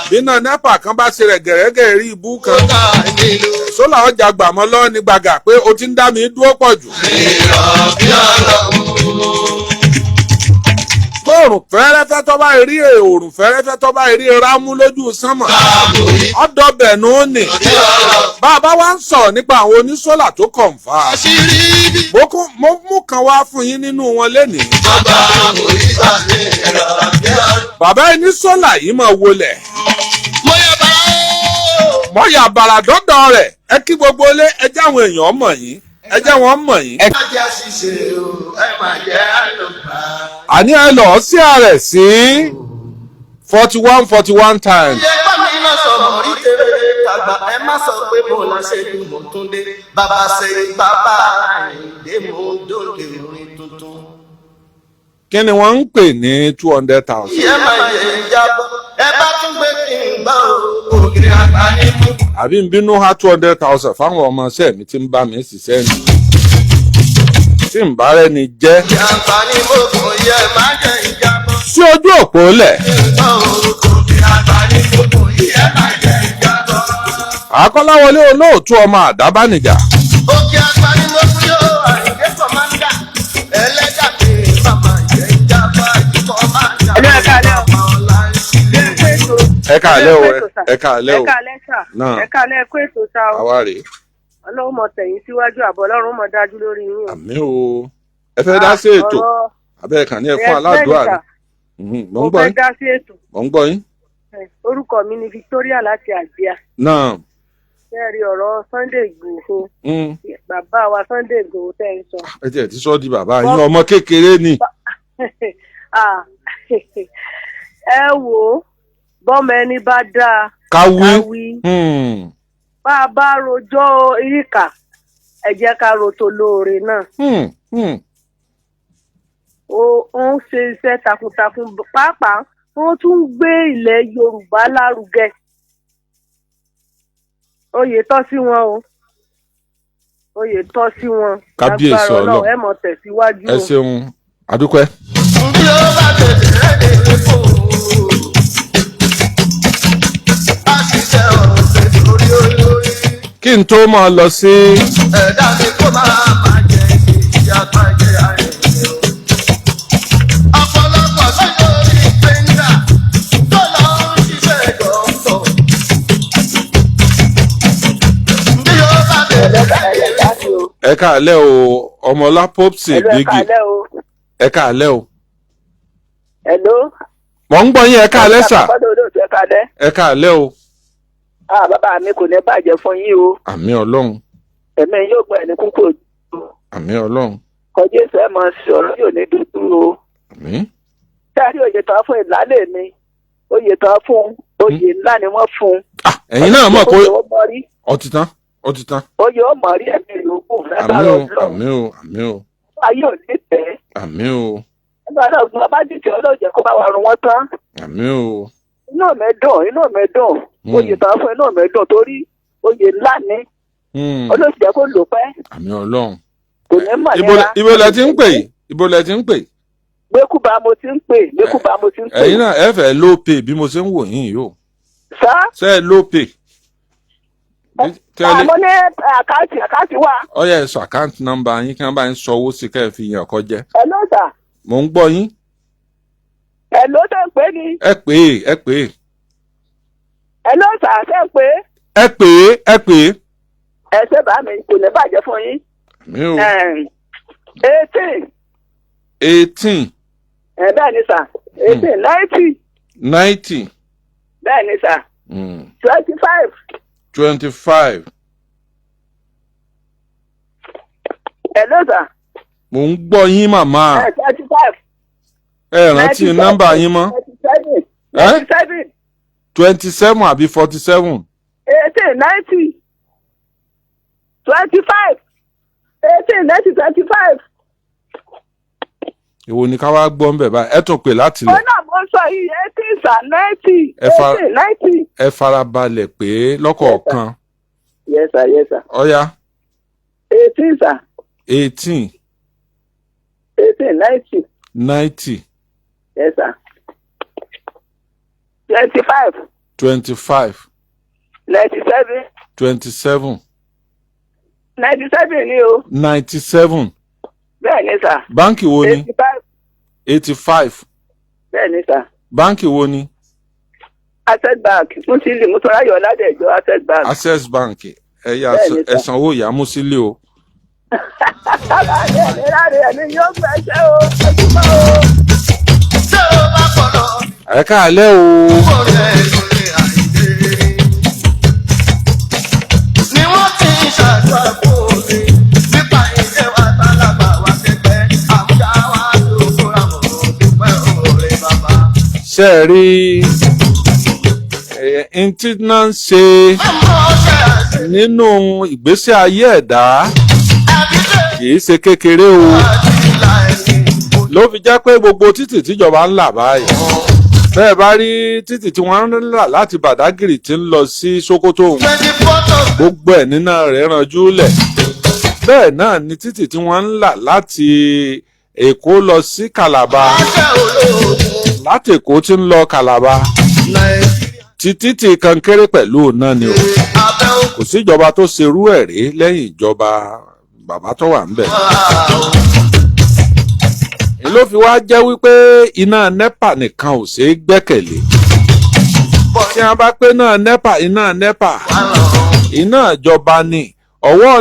bínú nẹ́pà kan bá ṣe rẹ̀ gẹ̀rẹ́gẹ̀ rí ibú kan. sólà ọjà gbàmọ́ lọ́ọ́ ní gbàgà pé o ti ń dá mi dúró pọ̀ jù. òòrùn fẹ́rẹ́fẹ́ tó bá rí òòrùn fẹ́rẹ́fẹ́ tó bá rí rámú lójú sánmọ̀ ọ̀dọ̀bẹ̀ nù ní. bàbá wa ń sọ̀rọ̀ nípa àwọn onísólà tó kọ̀ǹfà. mo mú kan wá fún yín nínú wọn lénìí. bàbá onísólà yìí máa wọlẹ̀. mo yà bàrà dọ́dọ̀ rẹ̀ ẹ kí gbogbo ilé ẹ jẹ́ àwọn èèyàn mọ̀ yín ẹ jẹ́ wọn mọ̀ yín. àní ẹ lọ sí ààrẹ sí 41 times. iye gbọ́dọ̀ iná sọ̀rọ̀ rí tèrè tàgbà ẹ má sọ pé mo lọ ṣe ni mo tún dé bàbá ṣe bàbá àìdè mo dóde orin tuntun. kí ni wọ́n ń pè ní 200,000. iye máa yẹ ìjábọ̀ ẹ bá tún gbé kí n gbọ́ ògiri àgbà ní mú. àbí ń bínú ha 200,000 fáwọn ọmọ ṣẹ́ mi tí ń bá mi ṣiṣẹ́ ni tí ń bá rẹ́ni jẹ́. àǹfààní mo kò yẹ má jẹ ìjábọ̀. sí ojú òpó lẹ̀. ògiri àgbà ní mo kò yẹ má jẹ ìjábọ̀. àkọ́láwọlé olóòtú ọmọ àdábánijà. òkè àgbà ní mo kú yóò àìdè kọ̀mándà ẹlẹ́dà pé bàbá jẹ ìjábọ̀ àìkọ́ máa jà. ẹ káàlẹ́ o ẹ káàlẹ́ o náà ẹ káàlẹ́ ẹ kó ètò sá o àwa rèé. ọlọ́run mọ̀ tẹ̀yìn síwájú àbọ̀ ọlọ́run mọ̀ dájú lórí yín. àmì o ẹ fẹ́ dá sí ètò abẹ́rẹ́ kan ní ẹ fún aládùúgbò rẹ. mo fẹ́ dá sí ètò. mo ń gbọ́ yín. orúkọ mi ni Victoria láti àjíà. náà. bẹ́ẹ̀ rí ọ̀rọ̀ Sunday Igboho. bàbá wa Sunday Igboho tẹ́ ń sọ. ẹ tiẹ̀ ti sọ di bàbá yín ọmọ kékeré ni. ẹ wò ó bọ́mọ ẹni bá dáa káwí. bá a bá rojọ́ ìkà ẹ jẹ́ ká ro tó lóore náà. ó ń ṣe iṣẹ́ takuntakun pàápàá wọ́n tún ń gbé ilẹ̀ Yorùbá lárugẹ. oyè tọ́ sí wọn o oyè tọ́ sí wọn. kábíyèsí ọlọ́run ẹ mọ̀ tẹ̀síwájú o. ẹ ṣeun adúpẹ́. bí ó bá tètè rẹ̀ lè fò ó. kí n tó máa lọ sí. ẹ̀dá mi kó máa bàjẹ́ ìyá bàjẹ́ àìrè o. ọ̀pọ̀lọpọ̀ lọ́jọ́ orí gbẹ̀ngà tó lọ ń ṣiṣẹ́ dọ́kítọ̀. bí ó bá bẹ̀rẹ̀ ẹ káàlẹ́ o ọmọlá popsi bígì ẹ káàlẹ́ o. Hello. mo ń gbọ́ yín ẹ káàlẹ́ sà. ẹ káàlẹ́ o. bàbá mi kò ní bàjẹ́ fún yín o. àmín ọlọ́run. ẹ̀mí yóò gbọ́ ẹni kúkú ojú. àmín ọlọ́run. kọjú èso ẹ̀ máa sọ̀rọ̀ yóò ní dúdú o. àmín. dárí oyè tán fún ìlálẹ̀ mi oyè tán fún oyè ńlá ni wọ́n fún. ẹ̀yin náà mọ̀ pé ọtí tán ọtí tán. oyè ó mọ̀ rí ẹ̀mí ìlúkù àmín o àmín o àmín o. ayé ò ní tẹ̀. àmín o. nígbà náà gbọ́n bá dìtì ọlọ́jẹ̀ kó bá wà rún wọn tán. àmín o. inú mi dùn oyè tán fún inú mi dùn torí oyè ńlá ni olóṣèlú kò lò pẹ́. àmín ọlọ́run. kò ní mọ̀ níra. ibo lẹ ti ń pè yìí ibo lẹ ti ń pè. gbẹ́kúba mo ti ń pè. ẹ̀yin náà ẹ fẹ́ low pay bí mo ṣe ń wò yín yìí o. sá. ṣe é low pay. mo ní àkáǹtì wà. ó yẹ sọ àkáǹtì nọ́mbà yín kí wọ́n bá ń sọ owó sí kẹ́ ẹ fi yàn kọjẹ. ẹ ló sà. mo ń gbọ́ yín. ẹ ló tẹ̀ pé ni. ẹ pè é. ẹ ló sà ṣe pé. ẹ pè é. ẹ ṣe bá mi kò ní bàjẹ́ fún yín. mi ò. 18. bẹ́ẹ̀ ni sà. 18 90. bẹ́ẹ̀ ni sà. 25. ẹ ló sà. mo ń gbọ́ yín màmá. 25. ẹ rántí nọ́mbà yín mọ́. 27. 27 àbí 47. 18 90 25 18 90 25. èwo ni ká wá gbọ́ ń bẹ̀ báyìí ẹ tún pè láti lẹ̀. ó náà mo sọ yìí 18 sà 90 18 90. ẹ farabalẹ̀ pé lọ́kọ̀ọ̀kan. yes sir. ọ̀ya. 18 sà. 18. 90. 90. yes sir. 25. 25. 97. 27. 97 ni o. 97. bẹ́ẹ̀ ni sà. báńkì wo ni. 85. 85. bẹ́ẹ̀ ni sà. báńkì wo ni. access bank Musili Mutúnráyọ̀ Ọládẹ̀jọ access bank. access bank ẹ̀yà ẹ̀sánwó ìyá Musili o. láàrin ẹni yóò gbẹ́sẹ̀ o ẹ̀dúgbò o. ṣé o bá pọ̀ lọ. ẹ káàlẹ́ o. ni wọ́n ti ń ṣàdúrà fún omi nípa ìṣe wa tálábà wa kẹgbẹ́ àmúdá wa ló kóra mọ́ dúpẹ́ òòrè bàbá. ṣe é rí ntí náà ń ṣe nínú ìgbésí ayé ẹ̀dá kì í ṣe kékeré o ló fi jẹ́ pé gbogbo títì tíjọba ń là báyìí bẹ́ẹ̀ bá rí títì tí wọ́n ń là láti Bàdágìrì tí ń lọ sí Sókótó gbogbo ẹ̀ nínú rẹ̀ ranjú lẹ̀ bẹ́ẹ̀ náà ni títì tí wọ́n ń là láti Èkó lọ sí Kàlàbà láti Èkó tí ń lọ Kàlàbà títí kan kéré pẹ̀lú náà ni o kò síjọba tó ṣerú ẹ̀ rí lẹ́yìn ìjọba bàbá tó wà ń bẹ̀. ló fi wá jẹ́ wípé iná NEPA nìkan ò ṣeé gbẹ́kẹ̀lé tí wọ́n bá pé iná NEPA iná ìjọba ni ọwọ́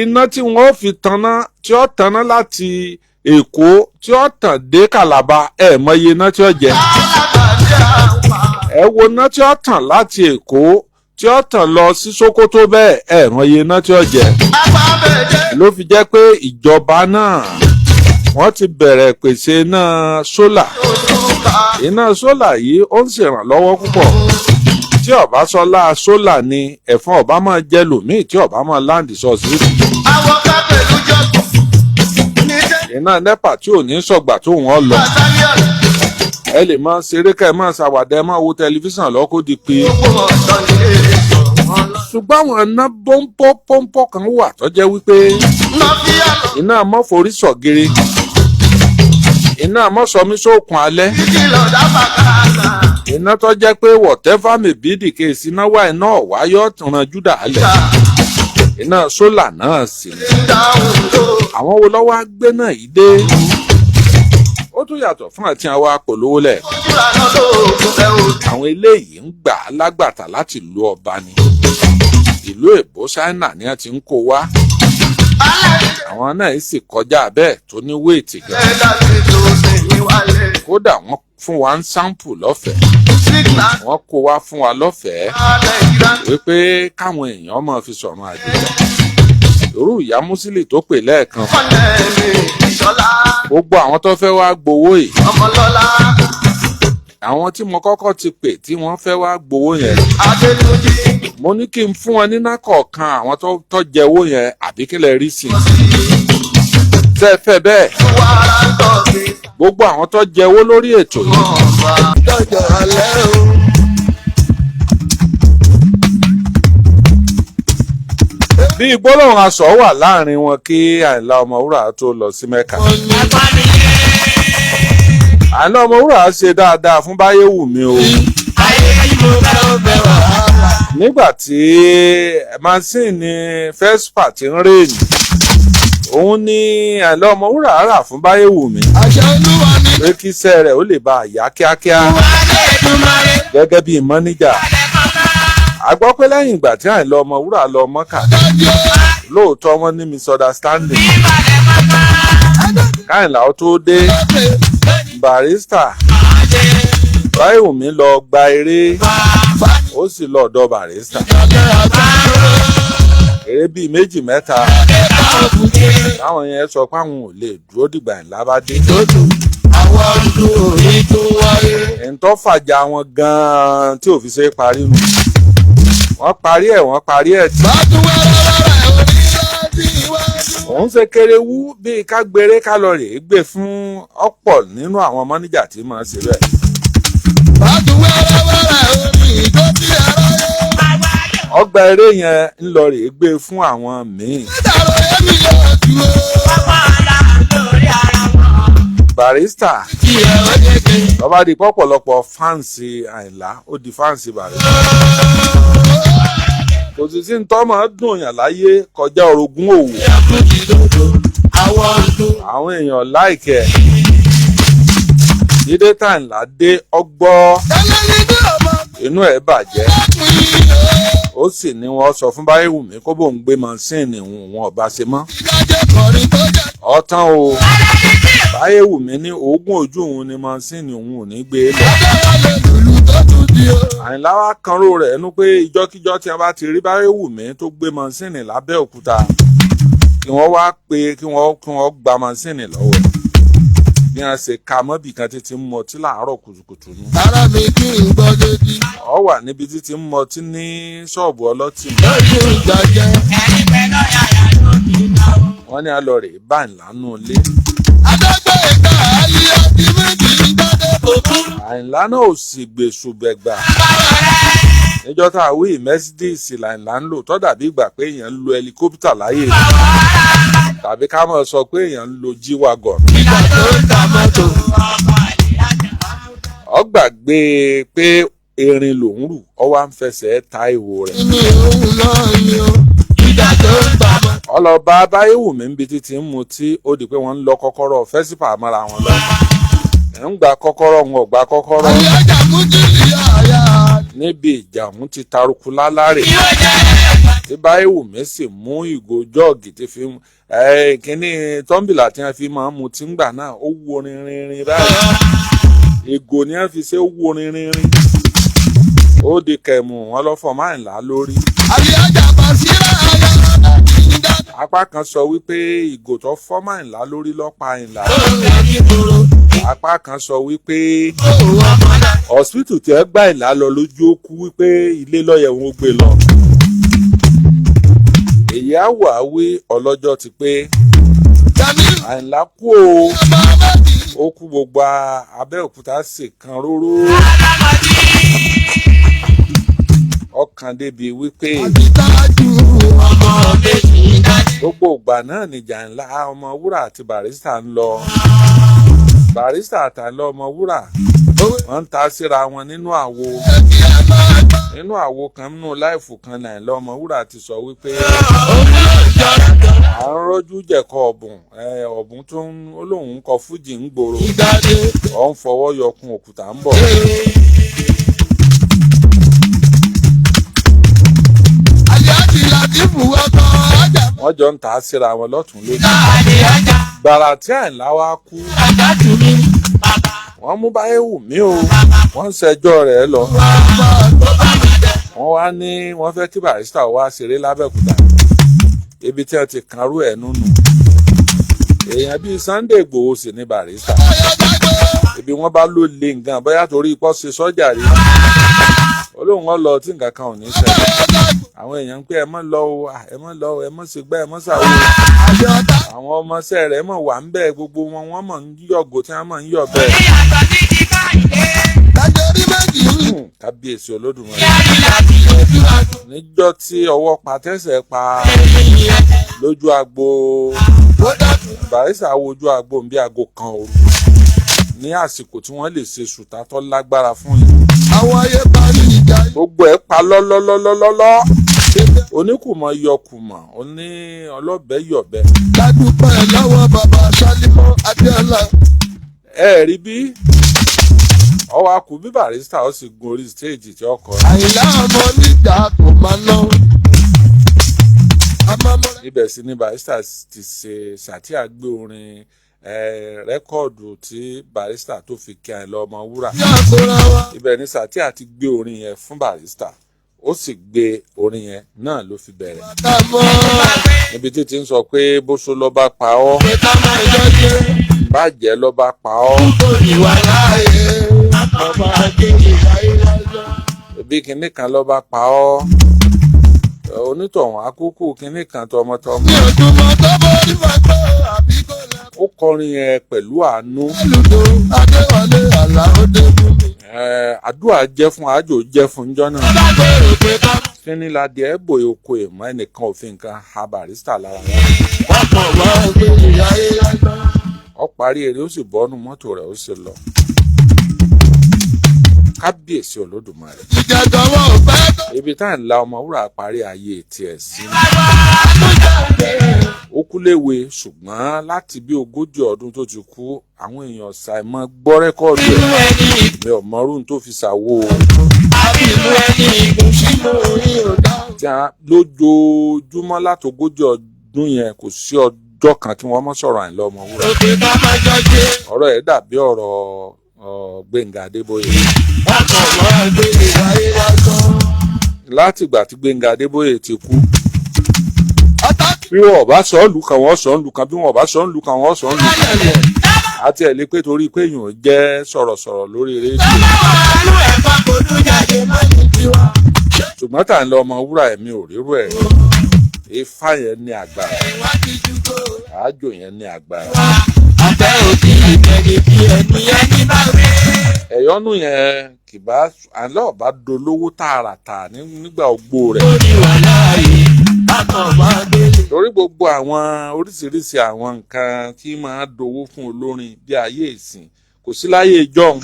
iná tí wọ́n fi tanná tí ó tanná láti Èkó tí ó tàn dé Kàlàbà ẹ̀ mọye iná tí ó jẹ ẹ wo iná tí ó tàn láti Èkó tí ó tàn lọ sí Sókótó bẹ́ẹ̀ ẹ̀ mọye iná tí ó jẹ ló fi jẹ́ pé ìjọba náà wọ́n ti bẹ̀rẹ̀ pèsè iná sólà yìí ó ń ṣèrànlọ́wọ́ púpọ̀ tí ọba sọlá sólà ni ẹ̀fọn ọba máa jẹ lòmíì tí ọba máa láǹdì sọ́ọ̀sì. iná NEPA tí ò ní sọ̀gbà tó wọ́n lọ ẹ lè máa ṣeré ká ẹ máa ṣàwàdà ẹ máa wo tẹlifíṣàn lọ́kọ́ di pé ṣùgbọ́n àwọn iná pọ́npọ́ kan wà tó jẹ́ wípé iná mọ́forí sọ̀gẹ́rẹ́ iná mọ́sọmísọ́kùn alẹ́ iná tó jẹ́ pé whatever may be the case iná wá iná ọ̀wáyọ́ tàn júdà alẹ́ iná sólà náà sì ni àwọn wo lọ́wọ́ á gbé náà yìí dé ó tún yàtọ̀ fún àti àwọn apòlówó lẹ̀ àwọn eléyìí ń gbà á lágbàtà láti ìlú ọba ni ìlú èbó Ṣáínà ni a ti ń kó wá àwọn náà sì kọjá bẹ́ẹ̀ tó ní wéètì gan kódà wọ́n fún wa ń sáǹpù lọ́fẹ̀ẹ́ wọ́n kó wá fún wa lọ́fẹ̀ẹ́ wípé káwọn èèyàn máa fi sọ̀rọ̀ àdúrà irú ìyá Musili tó pè lẹ́ẹ̀kan gbogbo àwọn tó fẹ́ wá gbowó yìí àwọn tí mo kọ́kọ́ ti pè tí wọ́n fẹ́ wá gbowó yẹn mo ní kí n fún wọn níná kọ̀ọ̀kan àwọn tó jẹ́wó yẹn àbí kí lẹ rí sí i tẹ́ ẹ fẹ́ bẹ́ẹ̀ gbogbo àwọn tó jẹ́wó lórí ètò yìí. bí gbólóhùn aṣọ wà láàrin wọn kí Àyìnlá Ọmọwúrà tó lọ sí Mẹ́kà. Àyìnlá Ọmọwúrà ṣe dáadáa fún Báyéwùmí o. nígbà tí masini Vespa ti ń rèèyàn òun ni Àyìnlá Ọmọwúrà rà fún Báyéwùmí pé kí iṣẹ́ rẹ̀ ó lè bá a yá kíákíá gẹ́gẹ́ bí mọ́níjà. a gbọ́ pé lẹ́yìn ìgbà tí Àyìnlá Ọmọwúrà lọ Mọ́kà lóòótọ́ wọ́n ní misunderstanding káyìnlá ó tó dé Barrister Báyéwùmí lọ gba eré ó sì lọ ọ̀dọ̀ Barrister eré bíi méjì mẹ́ta táwọn yẹn sọ pé àwọn ò lè dúró dìgbà Àyìnlá bá dé ẹ̀ńtọ́ fàjà wọn gan-an tí ò fi ṣe é parí nù wọ́n parí ẹ̀ tí. òun ṣe kéréwú bíi ká gbére kálọ̀rì gbé fún ọ̀pọ̀ nínú àwọn mọ́níjà tí máa ṣe bẹ́ẹ̀. ọgbà eré yẹn ń lọ rè gbé fún àwọn míì. Barrister lọ́ba di pọ̀pọ̀lọpọ̀ fáǹsì Àyìnlá ó di fáǹsì Barrister. kò sì sí ntọ́mọ̀ dùn yàn láyé kọjá orogún òwò. àwọn èèyàn láìkẹ́ dídé Táyìnlá dé ọgbọ́ inú ẹ̀ bàjẹ́ ó sì ní wọ́n sọ fún Báyéwùmí kó bóun gbé mọ́sìnì wọn ọba ṣe mọ́ ọ̀tán o Báyéwùmí ní oògùn ojú òun ni mọ́sìnì òun ò ní gbé lọ. Àyìnlá wá kanró rẹ̀ ẹnu pé ìjọ́kíjọ́ tí wọ́n bá ti rí Báyéwùmí tó gbé mọ́sìnì lábẹ́òkúta kí wọ́n wá pé kí wọ́n gba mọ́sìnì lọ́wọ́ bí wọ́n ṣe ka mọ́bì kan títí ń mọtí láàárọ̀ kùtùkùtù nù. ara mi kí n gbọ́ létí. Ọ wà níbi títí ń mọtí ní ṣọ́ọ̀bù ọlọ́tì. lójú ìgbàjẹ́. Wọ́n ní alọ́rẹ̀ bá ìlànà ilé. adágbé ìgbà ayé ọtí méjì ń gbọ́dé òkú. Àyìnlá náà ò sì gbèsùbẹ̀gbà. Níjọ́ tá a wí Mercedes làyìnlá ń lò tó dàbí ìgbà pé èèyàn ń lo helicopter láyé tàbí ká mọ̀ sọ pé èèyàn ń lo G-Wagon. ìgbà tó ń ta mọ́tò. Ó gbàgbé pé erin lòún rù ó wá ń fẹsẹ̀ ta ihò rẹ̀. inú òun náà ni ó. ìgbà tó ń ta mọ́tò. Ó lọ bá Báyéwùmí níbi títí ń mutí ó di pé wọ́n ń lọ kọ́kọ́rọ́ fẹ́sípà mọ́ra wọn lọ. Ẹ̀ ń gba kọ́kọ́rọ́ wọn ò gba kọ́kọ́rọ́. àyè ọjà mú jíjì àyà. Níbi ìjàmú ti taruku lálárè tí Báyéwùmí sì mú ìgò jọ́ọ̀gì tí fi kíní tọ́ḿbìlà tí wọ́n fi máa ń mutí ńgbà náà ó wú rinrin báyìí ìgò ni wọ́n fi ṣe ó wú rinrin ó di kẹ̀mù wọn lọ́fọ̀ Àyìnlá lórí. àyè ọjà bá síra àyà ọ̀dà kì í dá. Apá kan sọ wípé ìgò tó fọ́ Àyìnlá lórí lọ́pàá Àyìnlá. Apá kan sọ wípé hospital tí ẹ gbà Àyìnlá lọ lójú ó kú wípé ilé lọ́yẹ̀ wọn ó gbé lọ. Èyí á wà wí ọlọ́jọ́ ti pé Àyìnlá kú o ó kú gbogbo Abẹ́òkúta sì kan róró ọkàn débi wípé gbogbo ìgbà náà ni Àyìnlá Ọmọwúrà àti Barrister ń lọ. Barrister àtàlọ́ Ọmọwúrà wọ́n ń ta síra wọn nínú àwo kan nínú láìfù kan náà Àyìnlá Ọmọwúrà ti sọ wípé à ń rọ́jú jẹ̀kọ́ ọ̀bùn tó ń olóhùn kọ fújì ń gbòòrò ọ̀ ń fọwọ́ yọkun òkúta ń bọ̀. Wọ́n jọ ń ta síra wọn lọ́tún lójú. Gbàrà tí Àyìnlá wá kú wọ́n mú Báyéwùmí o wọ́n ń ṣẹjọ́ rẹ̀ lọ. Wọ́n wá ní wọ́n fẹ́ kí Barrister wá ṣeré lábẹ́òkúta ibi tí wọ́n ti kanrú ẹ̀ nínú. Èèyàn bíi Sunday Igboho sì ní Barrister. Ibi wọ́n bá ló le nǹkan bóyá torí ipò ṣe sọ́jà rí. Olóhùn wọn lọ tí nǹkan kan ò ní ṣẹlẹ̀. Àwọn èèyàn ń pé ẹ mọ́ lọ o ẹ mọ́ lọ o ẹ mọ́ ṣe gbá ẹ mọ́ ṣàwò. Àwọn ọmọọṣẹ́ rẹ̀ mọ̀ wà ń bẹ́ẹ̀ gbogbo wọn wọ́n mọ̀ ń yọ̀gò tí wọ́n mọ̀ ń yọ̀ bẹ́ẹ̀. Kábíyèsí Olódùmarè. Níjọ́ tí ọwọ́ pa tẹ́sẹ̀ pa lójú agbo Barrister wojú agbo bí aago kan òru ní àsìkò tí wọ́n lè ṣe ṣùtá tó lágbára fún yìí. àwọn ayé parí ìjà. Gbogbo ẹ̀ pa lọ́lọ́lọ́lọ́lọ́. Oníkùmọ̀ yọkùmọ̀ oní ọlọ́bẹ yọ̀bẹ. ládùúgbò ẹ̀ lọ́wọ́ bàbá Sálímọ́ Adéọlá. Ẹ rí bí ọwọ́ akú bí Barrister ó sì gun orí stéèjì tí ọkọ̀ rẹ̀. Àyìnlá ọmọ oníjà kò máa ná. Ibẹ̀ sì ni Barrister ti ṣe ṣàtìyàgbé orin rẹ́kọ̀dù tí Barrister tó fi kí Àyìnlá Ọmọwúrà. Ibẹ̀ ni Sàtíà ti gbé orin yẹn fún Barrister ó sì gbé orin yẹn náà ló fi bẹ̀rẹ̀. Níbi tí ti ń sọ pé bóṣó ló bá pa ọ́ bàjẹ́ ló bá pa ọ́. Bí kinní kan ló bá pa ọ́ onítọ̀hún àkókò kinní kan tọmọtọmọ. Ó kọrin yẹn pẹ̀lú àánú. Àdúrà jẹ́ fún àjò jẹ́ fún jọ́nà. Fínníladìẹ bòye oko ìmọ̀ ẹnìkan òfin kan ha Barrister lára wọn. Ó parí eré ó sì bọ́nú mọ́tò rẹ̀ ó sì lọ. Kábíyèsí Olódùmarè. Ibi tá à ń la Ọmọwúrà parí ayé tiẹ̀ sí. Ó kú léwe ṣùgbọ́n láti bí 40 ọdún tó ti kú àwọn èèyàn ṣàìmọ̀ gbọ́ rẹ́kọ̀dù ẹ̀ mi ò mọrú tó fi ṣàwo tí a lójoojúmọ́ láti 40 ọdún yẹn kò sí ọjọ́ kan tí wọ́n mọ̀ sọ̀rọ̀ Àyìnlá Ọmọwúrà ọ̀rọ̀ ẹ̀ dàbí ọ̀rọ̀ Gbénga Adébóyè láti ìgbà tí Gbénga Adébóyè ti kú bí wọn bá sọ lù kan wọn sọ lù kan bí wọn bá sọ lù kan wọn sọ lù kan àti ẹ̀ lè pé torí pé èèyàn jẹ́ sọ̀rọ̀sọ̀rọ̀ lórí rédíò ṣùgbọ́n Àyìnlá Ọmọwúrà ẹ̀mí ò rírú ẹ̀ ifá yẹn ní agbára àájò yẹn ní agbára ẹ̀yọ́nù yẹn kìbá Àyìnlá ọba dolówó tààràtà nígbà ogbó rẹ̀ torí gbogbo àwọn oríṣiríṣi àwọn nǹkan tí máa dowó fún olórin bí ayé ìsìn kò sí láyé ìjọ́un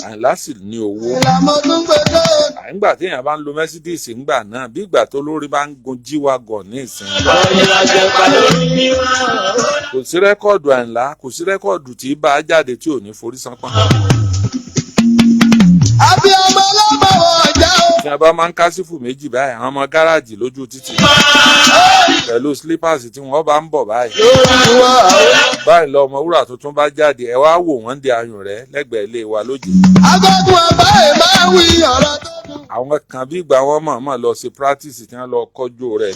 Àyìnlá sì ní owó àyìngbà téèyàn bá ń lo Mercedes ńgbà náà bí ìgbà tó lórí bá ń gun G-Wagon ní ìsìn kò sí rẹ́kọ̀dù Àyìnlá kò sí rẹ́kọ̀dù tí bá a jáde tí ò ní forí sánpọ́n. abiyamọ lọ́bọ̀wọ̀ ọjà o. tí a bá máa ń kásífù méjì báyìí àwọn ọmọ gáràjì lójú títì pẹ̀lú slippers tí wọ́n bá ń bọ̀ báyìí báyìí lọ Ọmọwúrà tuntun bá jáde ẹ wá wò wọ́n di ayùn rẹ̀ lẹ́gbẹ̀ẹ́ ilé wa lójì. agbọ́dún ọba ẹ̀ máa ń wí ọ̀rọ̀ tó dùn. àwọn kan bí ìgbà wọn mọ̀ọ́mọ̀ lọ sí practice tí wọ́n lọ kọ́jú rẹ̀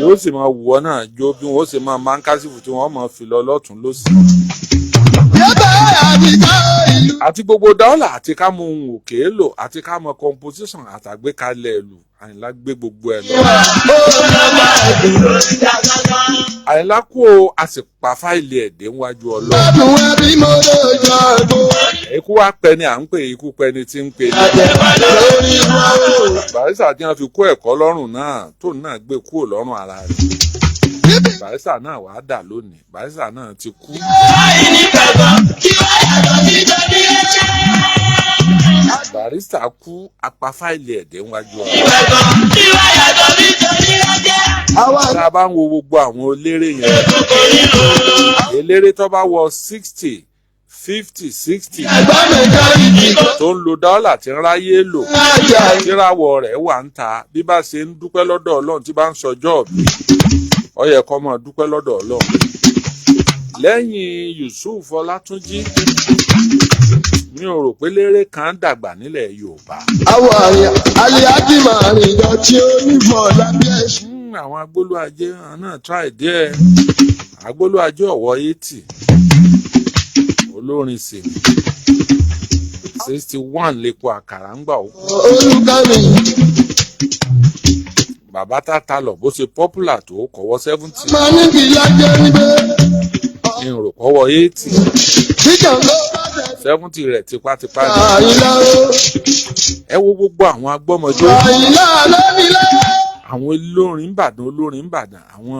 yóò sì máa wù ọ́ náà jó bí wọ́n sì máa ń kásífù tí wọ́n máa fi lọ lọ́tún lósì. àti gbogbo dọ́là àti ká mọ ohun òkè lò àti ká mọ composition àtàgbékalẹ̀ ìlú Àyìnlá gbé gbogbo ẹ̀ lọ. Àyìnlá kú a sì pa fáìlì ẹ̀dẹ́ níwájú Ọlọ́run. ikú wa pẹ ni à ń pè ikú pẹ ni tí ń pè ní. Barrister tí wọ́n fi kó ẹ̀kọ́ lọ́rùn náà tóun náà gbé kúrò lọ́rùn ara rẹ̀. Barrister náà wàá dà lónìí Barrister náà ti kú. Barrister kú apá fáìlì ẹ̀dẹ́ níwájú Ọlọ́run. tá a bá ń wo gbogbo àwọn eléré yẹn eléré tó bá wọ 60 50 60 tó ń lo dọ́là tí ń ráyé lò tíráwọ̀ rẹ̀ wà ń ta bí bá ṣe ń dúpẹ́ lọ́dọ̀ Ọlọ́run tí bá ń sọjọ́ òbí ó yẹ kó máa dúpẹ́ lọ́dọ̀ Ọlọ́run. lẹ́yìn Yusuf Ọlátúnjí mi ò rò pé léré kan dàgbà nílẹ̀ Yorùbá. àwọn àlè ájìmọ̀rin lọ tí ó nífọ̀ lábẹ́ ẹ̀sùn. àwọn agbólú ajé náà try díẹ̀ agbólú ajé ọ̀wọ́ 80 olórin sì 61 lẹ́kọ̀ọ́ àkàrà ń gbà ó. olùkọ́ni. bàbá tata lọ bó ṣe popular tó kọ́wọ́ 70. máa ní kí lájẹ́ níbẹ̀. ní rò kọ́wọ́ 80. jíjàn ló bá tẹ̀. 70 rẹ̀ tipátipá ni. Àyìnlá o. ẹ wo gbogbo àwọn agbọ́mọjó. Àyìnlá lónílẹ̀. àwọn olórin Ìbàdàn àwọn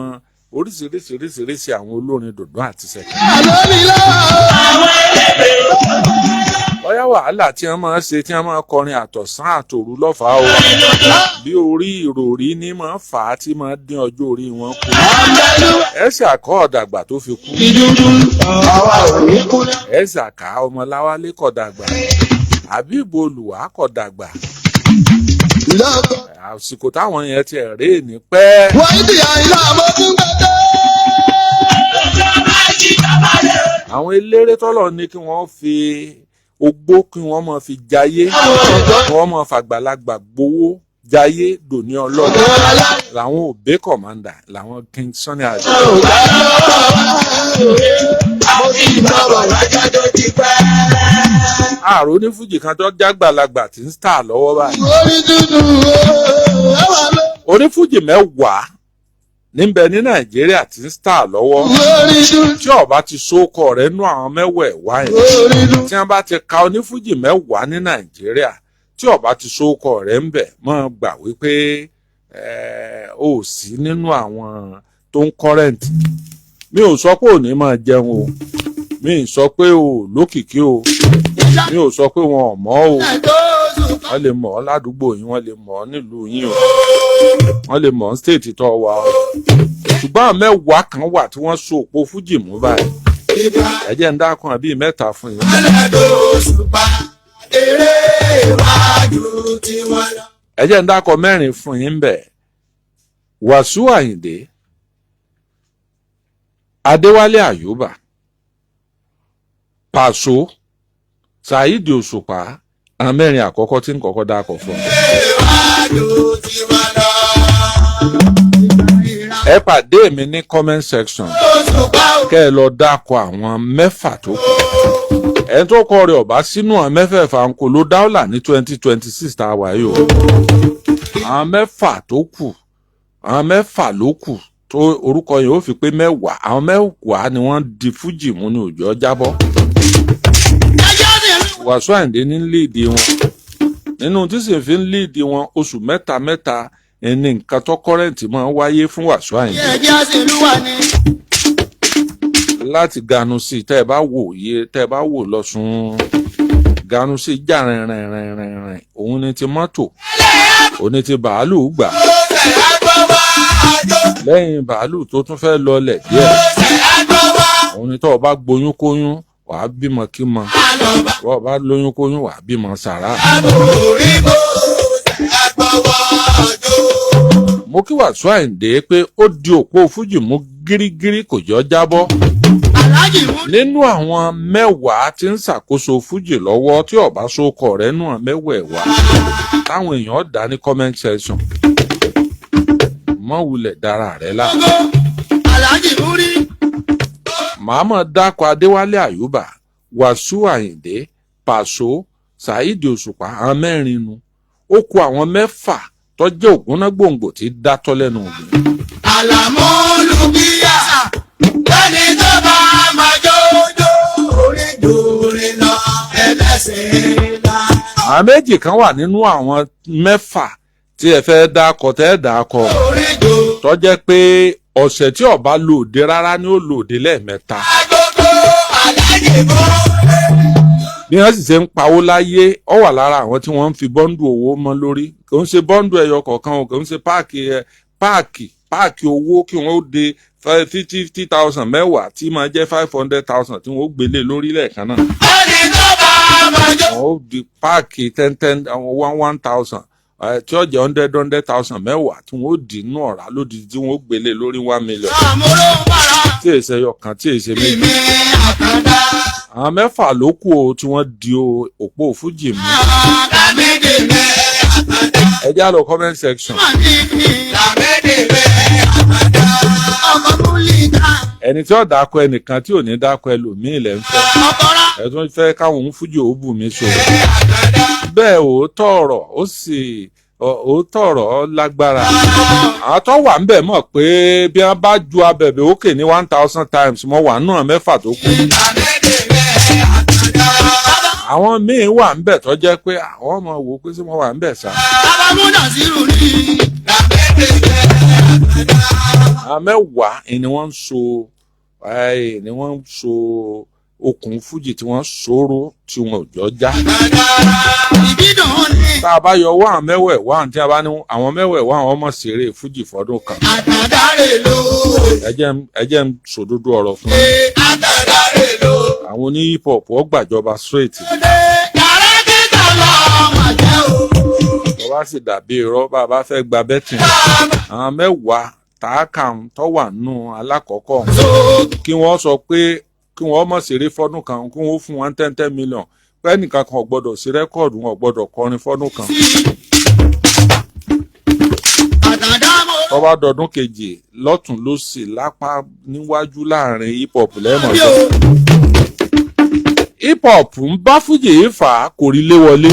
oríṣiríṣiríṣiríṣi àwọn olórin dòdò àti ṣẹ̀kẹ̀. lónílẹ̀. àwọn bóyá wàhálà tí wọ́n máa ń ṣe tí wọ́n máa ń kọrin àtọ̀sán àtòru lọ́fàá o bí orí ìròrí ní máa ń fà á tí máa ń dín ọjọ́ orí wọn kù. ẹ̀sẹ̀ àkọ́ ọ̀dàgbà tó fi kú. ẹ̀sẹ̀ àká ọmọláwálé kọ̀dàgbà àbí ìbò olùwà kọ̀dàgbà. àsìkò táwọn yẹn ti rèé ní pẹ́. wọ́n ti Àyìnlá mo tún gbẹ́dẹ́. àwọn eléré tọ́lọ̀ ní kí wọ́n fi ogbó kí wọ́n máa fi jayé kí wọ́n máa fàgbàlagbà gbowó jayé dòní Ọlọ́run làwọn òbé kọ̀mándà làwọn King Sunny Adé. ààrò ní fújì kan tó jágbàlagbà tí ń star lọ́wọ́ báyìí. onífújì mẹ́wàá níbẹ̀ ní Nàìjíríà tí ń star lọ́wọ́ tí ọba ti sókọ rẹ̀ nú àwọn mẹ́wẹ̀ẹ̀wá yẹn tí wọ́n bá ti ka onífújì mẹ́wàá ní Nàìjíríà tí ọba ti sókọ rẹ̀ ń bẹ̀ mọ́ gbà wípé ó sí nínú àwọn tó ń kọ́rẹ́ǹtì. mi ò sọ pé ò ní máa jẹun o mi ò sọ pé ò lókìkí o mi ò sọ pé wọn ò mọ̀ o wọ́n lè mọ̀ ọ́ ládùúgbò yín, wọ́n lè mọ̀ ọ́ nílùú yín o, wọ́n lè mọ̀ ọ́ stéètì tó wà o. ṣùgbọ́n mẹ́wàá kan wà tí wọ́n so òpó fújì mú báyìí. ẹ jẹ́ ń dákun àbí mẹ́ta fún yín. ẹ jẹ́ ń dákun mẹ́rin fún yín bẹ̀. Wàsíù Àyìndé, Adéwálé Àyùbá, Pàṣọ, Saheed Òṣùpá, àwọn mẹ́rin àkọ́kọ́ tí ń kọ́kọ́ dákọ̀ fún un. ẹ pàdé mi ní comment section kẹ́ ẹ lọ dákọ̀ àwọn mẹ́fà tó kù. ẹni tó kọ rẹ̀ ọ̀bá sínú àwọn mẹ́fẹ̀ẹ̀fà ń kó ló dáwọ́là ní 2026 tá a wà yìí o. àwọn mẹ́fà tó kù, àwọn mẹ́fà ló kù tó orúkọ yẹn ó fi pé mẹ́wàá. àwọn mẹ́wàá ni wọ́n di fújì mú ní òjò jábọ́. Wàsíù Àyìndé ní líìdì wọn, nínú tí sì fi ń líìdì wọn oṣù mẹ́ta mẹ́ta ẹni nǹkan tó kọ́rẹ́ǹtì máa ń wáyé fún Wàsíù Àyìndé. láti ganu sí tẹ́ ẹ bá wò yé tẹ́ ẹ bá wò lọ́sùn ganu sí jà rìnrìnrìnrìn òun ni ti mọ́tò òun ni ti bàálù gbà lẹ́yìn bàálù tó tún fẹ́ lọlẹ̀ díẹ̀ òun ni tó o bá gboyún kóyún wàá bímọ kí mọ wọ́n bá lóyún kóyún wàá bímọ sàrà. mo kí Wàsíù Àyìndé pé ó di òpó fújì mú gírígírí kò jọ jábọ́. nínú àwọn mẹ́wàá tí ń ṣàkóso fújì lọ́wọ́ tí ọba sókọ rẹ̀ nù mẹ́wẹ̀ẹ̀wá táwọn èèyàn dá ní comment section mọ́ wulẹ̀ dára rẹ̀ lá. màmá dákọ̀ Adéwálé Àyùbá, Wàsíù Àyìndé, Pàṣọ, Saheed Òṣùpá, àwọn mẹ́rin nu. ó kù àwọn mẹ́fà tó jẹ́ ògúnná gbòǹgbò tí dátọ́ lẹ́nu ògùn. àlàmọ́ olùbíyà lẹ́ni tó bá máa jójó orí dòrè lọ ẹlẹ́sìn la. àwọn méjì kan wà nínú àwọn mẹ́fà tí ẹ fẹ́ dákọ̀ tẹ́ ẹ dákọ̀ tó jẹ́ pé ọ̀sẹ̀ tí ọba lòdì rárá ni ó lòdì lẹ́ẹ̀mẹ́ta. agogo aláyè bọ́. bí wọ́n sì ṣe ń pawó láyé ọ wà lára àwọn tí wọ́n ń fi bọ́ńdù owó mọ́ lórí kò ń ṣe bọ́ńdù ẹyọ kọ̀ọ̀kan o kò ń ṣe páàkì owó kí wọ́n ó de 50,000 mẹ́wàá tí máa jẹ́ 500,000 tí wọ́n ó gbélé lórí lẹ́ẹ̀kan náà. ẹni tó bá máa jó. wọ́n ó di páàkì 10,000 tí ó jẹ́ 100,000 mẹ́wàá tí wọ́n ó dì inú ọ̀rá lódìdí tí wọ́n ó gbélé lórí 1 million. àmúlò bàrà. tí èsì ẹyọ kan tí èsì méjì. ìmí àkàndá. àwọn mẹ́fà ló kù o tí wọ́n di òpó fújì mú. làmídìmẹ́ àkàndá. ẹ já lọ comment section. làmídìmẹ́ àkàndá. ọmọ múlíkà. ẹni tí ó dákọ ẹnìkan tí ò ní dákọ ẹlòmíì lẹ́ ń fẹ́. ọkọ̀rá. ẹ tún fẹ́ káwọn òun fújì ó bù mí so. bẹ́ẹ̀ òótọ́ ọ̀rọ̀ ó sì òótọ́ ọ̀rọ̀ lágbára. àwọn tó wà ń bẹ̀ mọ̀ pé bí wọ́n bá ju abẹ̀bẹ̀ òkè ní 1000 times mọ́ wà náà mẹ́fà tó kù. àwọn míín wà ń bẹ̀ tó jẹ́ pé àwọn ọmọ wò pé sí wọ́n wà ń bẹ̀ sá. àwọn mẹ́wàá ni wọ́n ń so okùn fújì tí wọ́n ṣòro tí wọn ò jọ já. tá a bá yọ wá àwọn mẹ́wẹ̀ẹ̀wá tí a bá ní àwọn mẹ́wẹ̀ẹ̀wá àwọn ọmọ ṣeré fújì fọdún kan. ẹ jẹ́ ń sòdodo ọ̀rọ̀ fún mi. àwọn oní hip hop ó gbàjọba straight. tó bá sì dàbí irọ́ bá a bá fẹ́ gba bẹ́tìn. àwọn mẹ́wàá tààkà tó wà nù alákọ̀ọ́kọ́ kí wọ́n sọ pé kí wọ́n mọ̀ ṣeré fọ́dún kan kí wọ́n fún wọn 10 million pé nìkan kan ò gbọ́dọ̀ sí rẹ́kọ̀dù wọn ò gbọ́dọ̀ kọrin fọ́dún kan. tó bá dọdún kejì lọ́tún lósì lápá níwájú láàrin hip hop lẹ́mọ̀ọ́sọ. hip hop ń bá fújì fà á kò rí lé wọlé.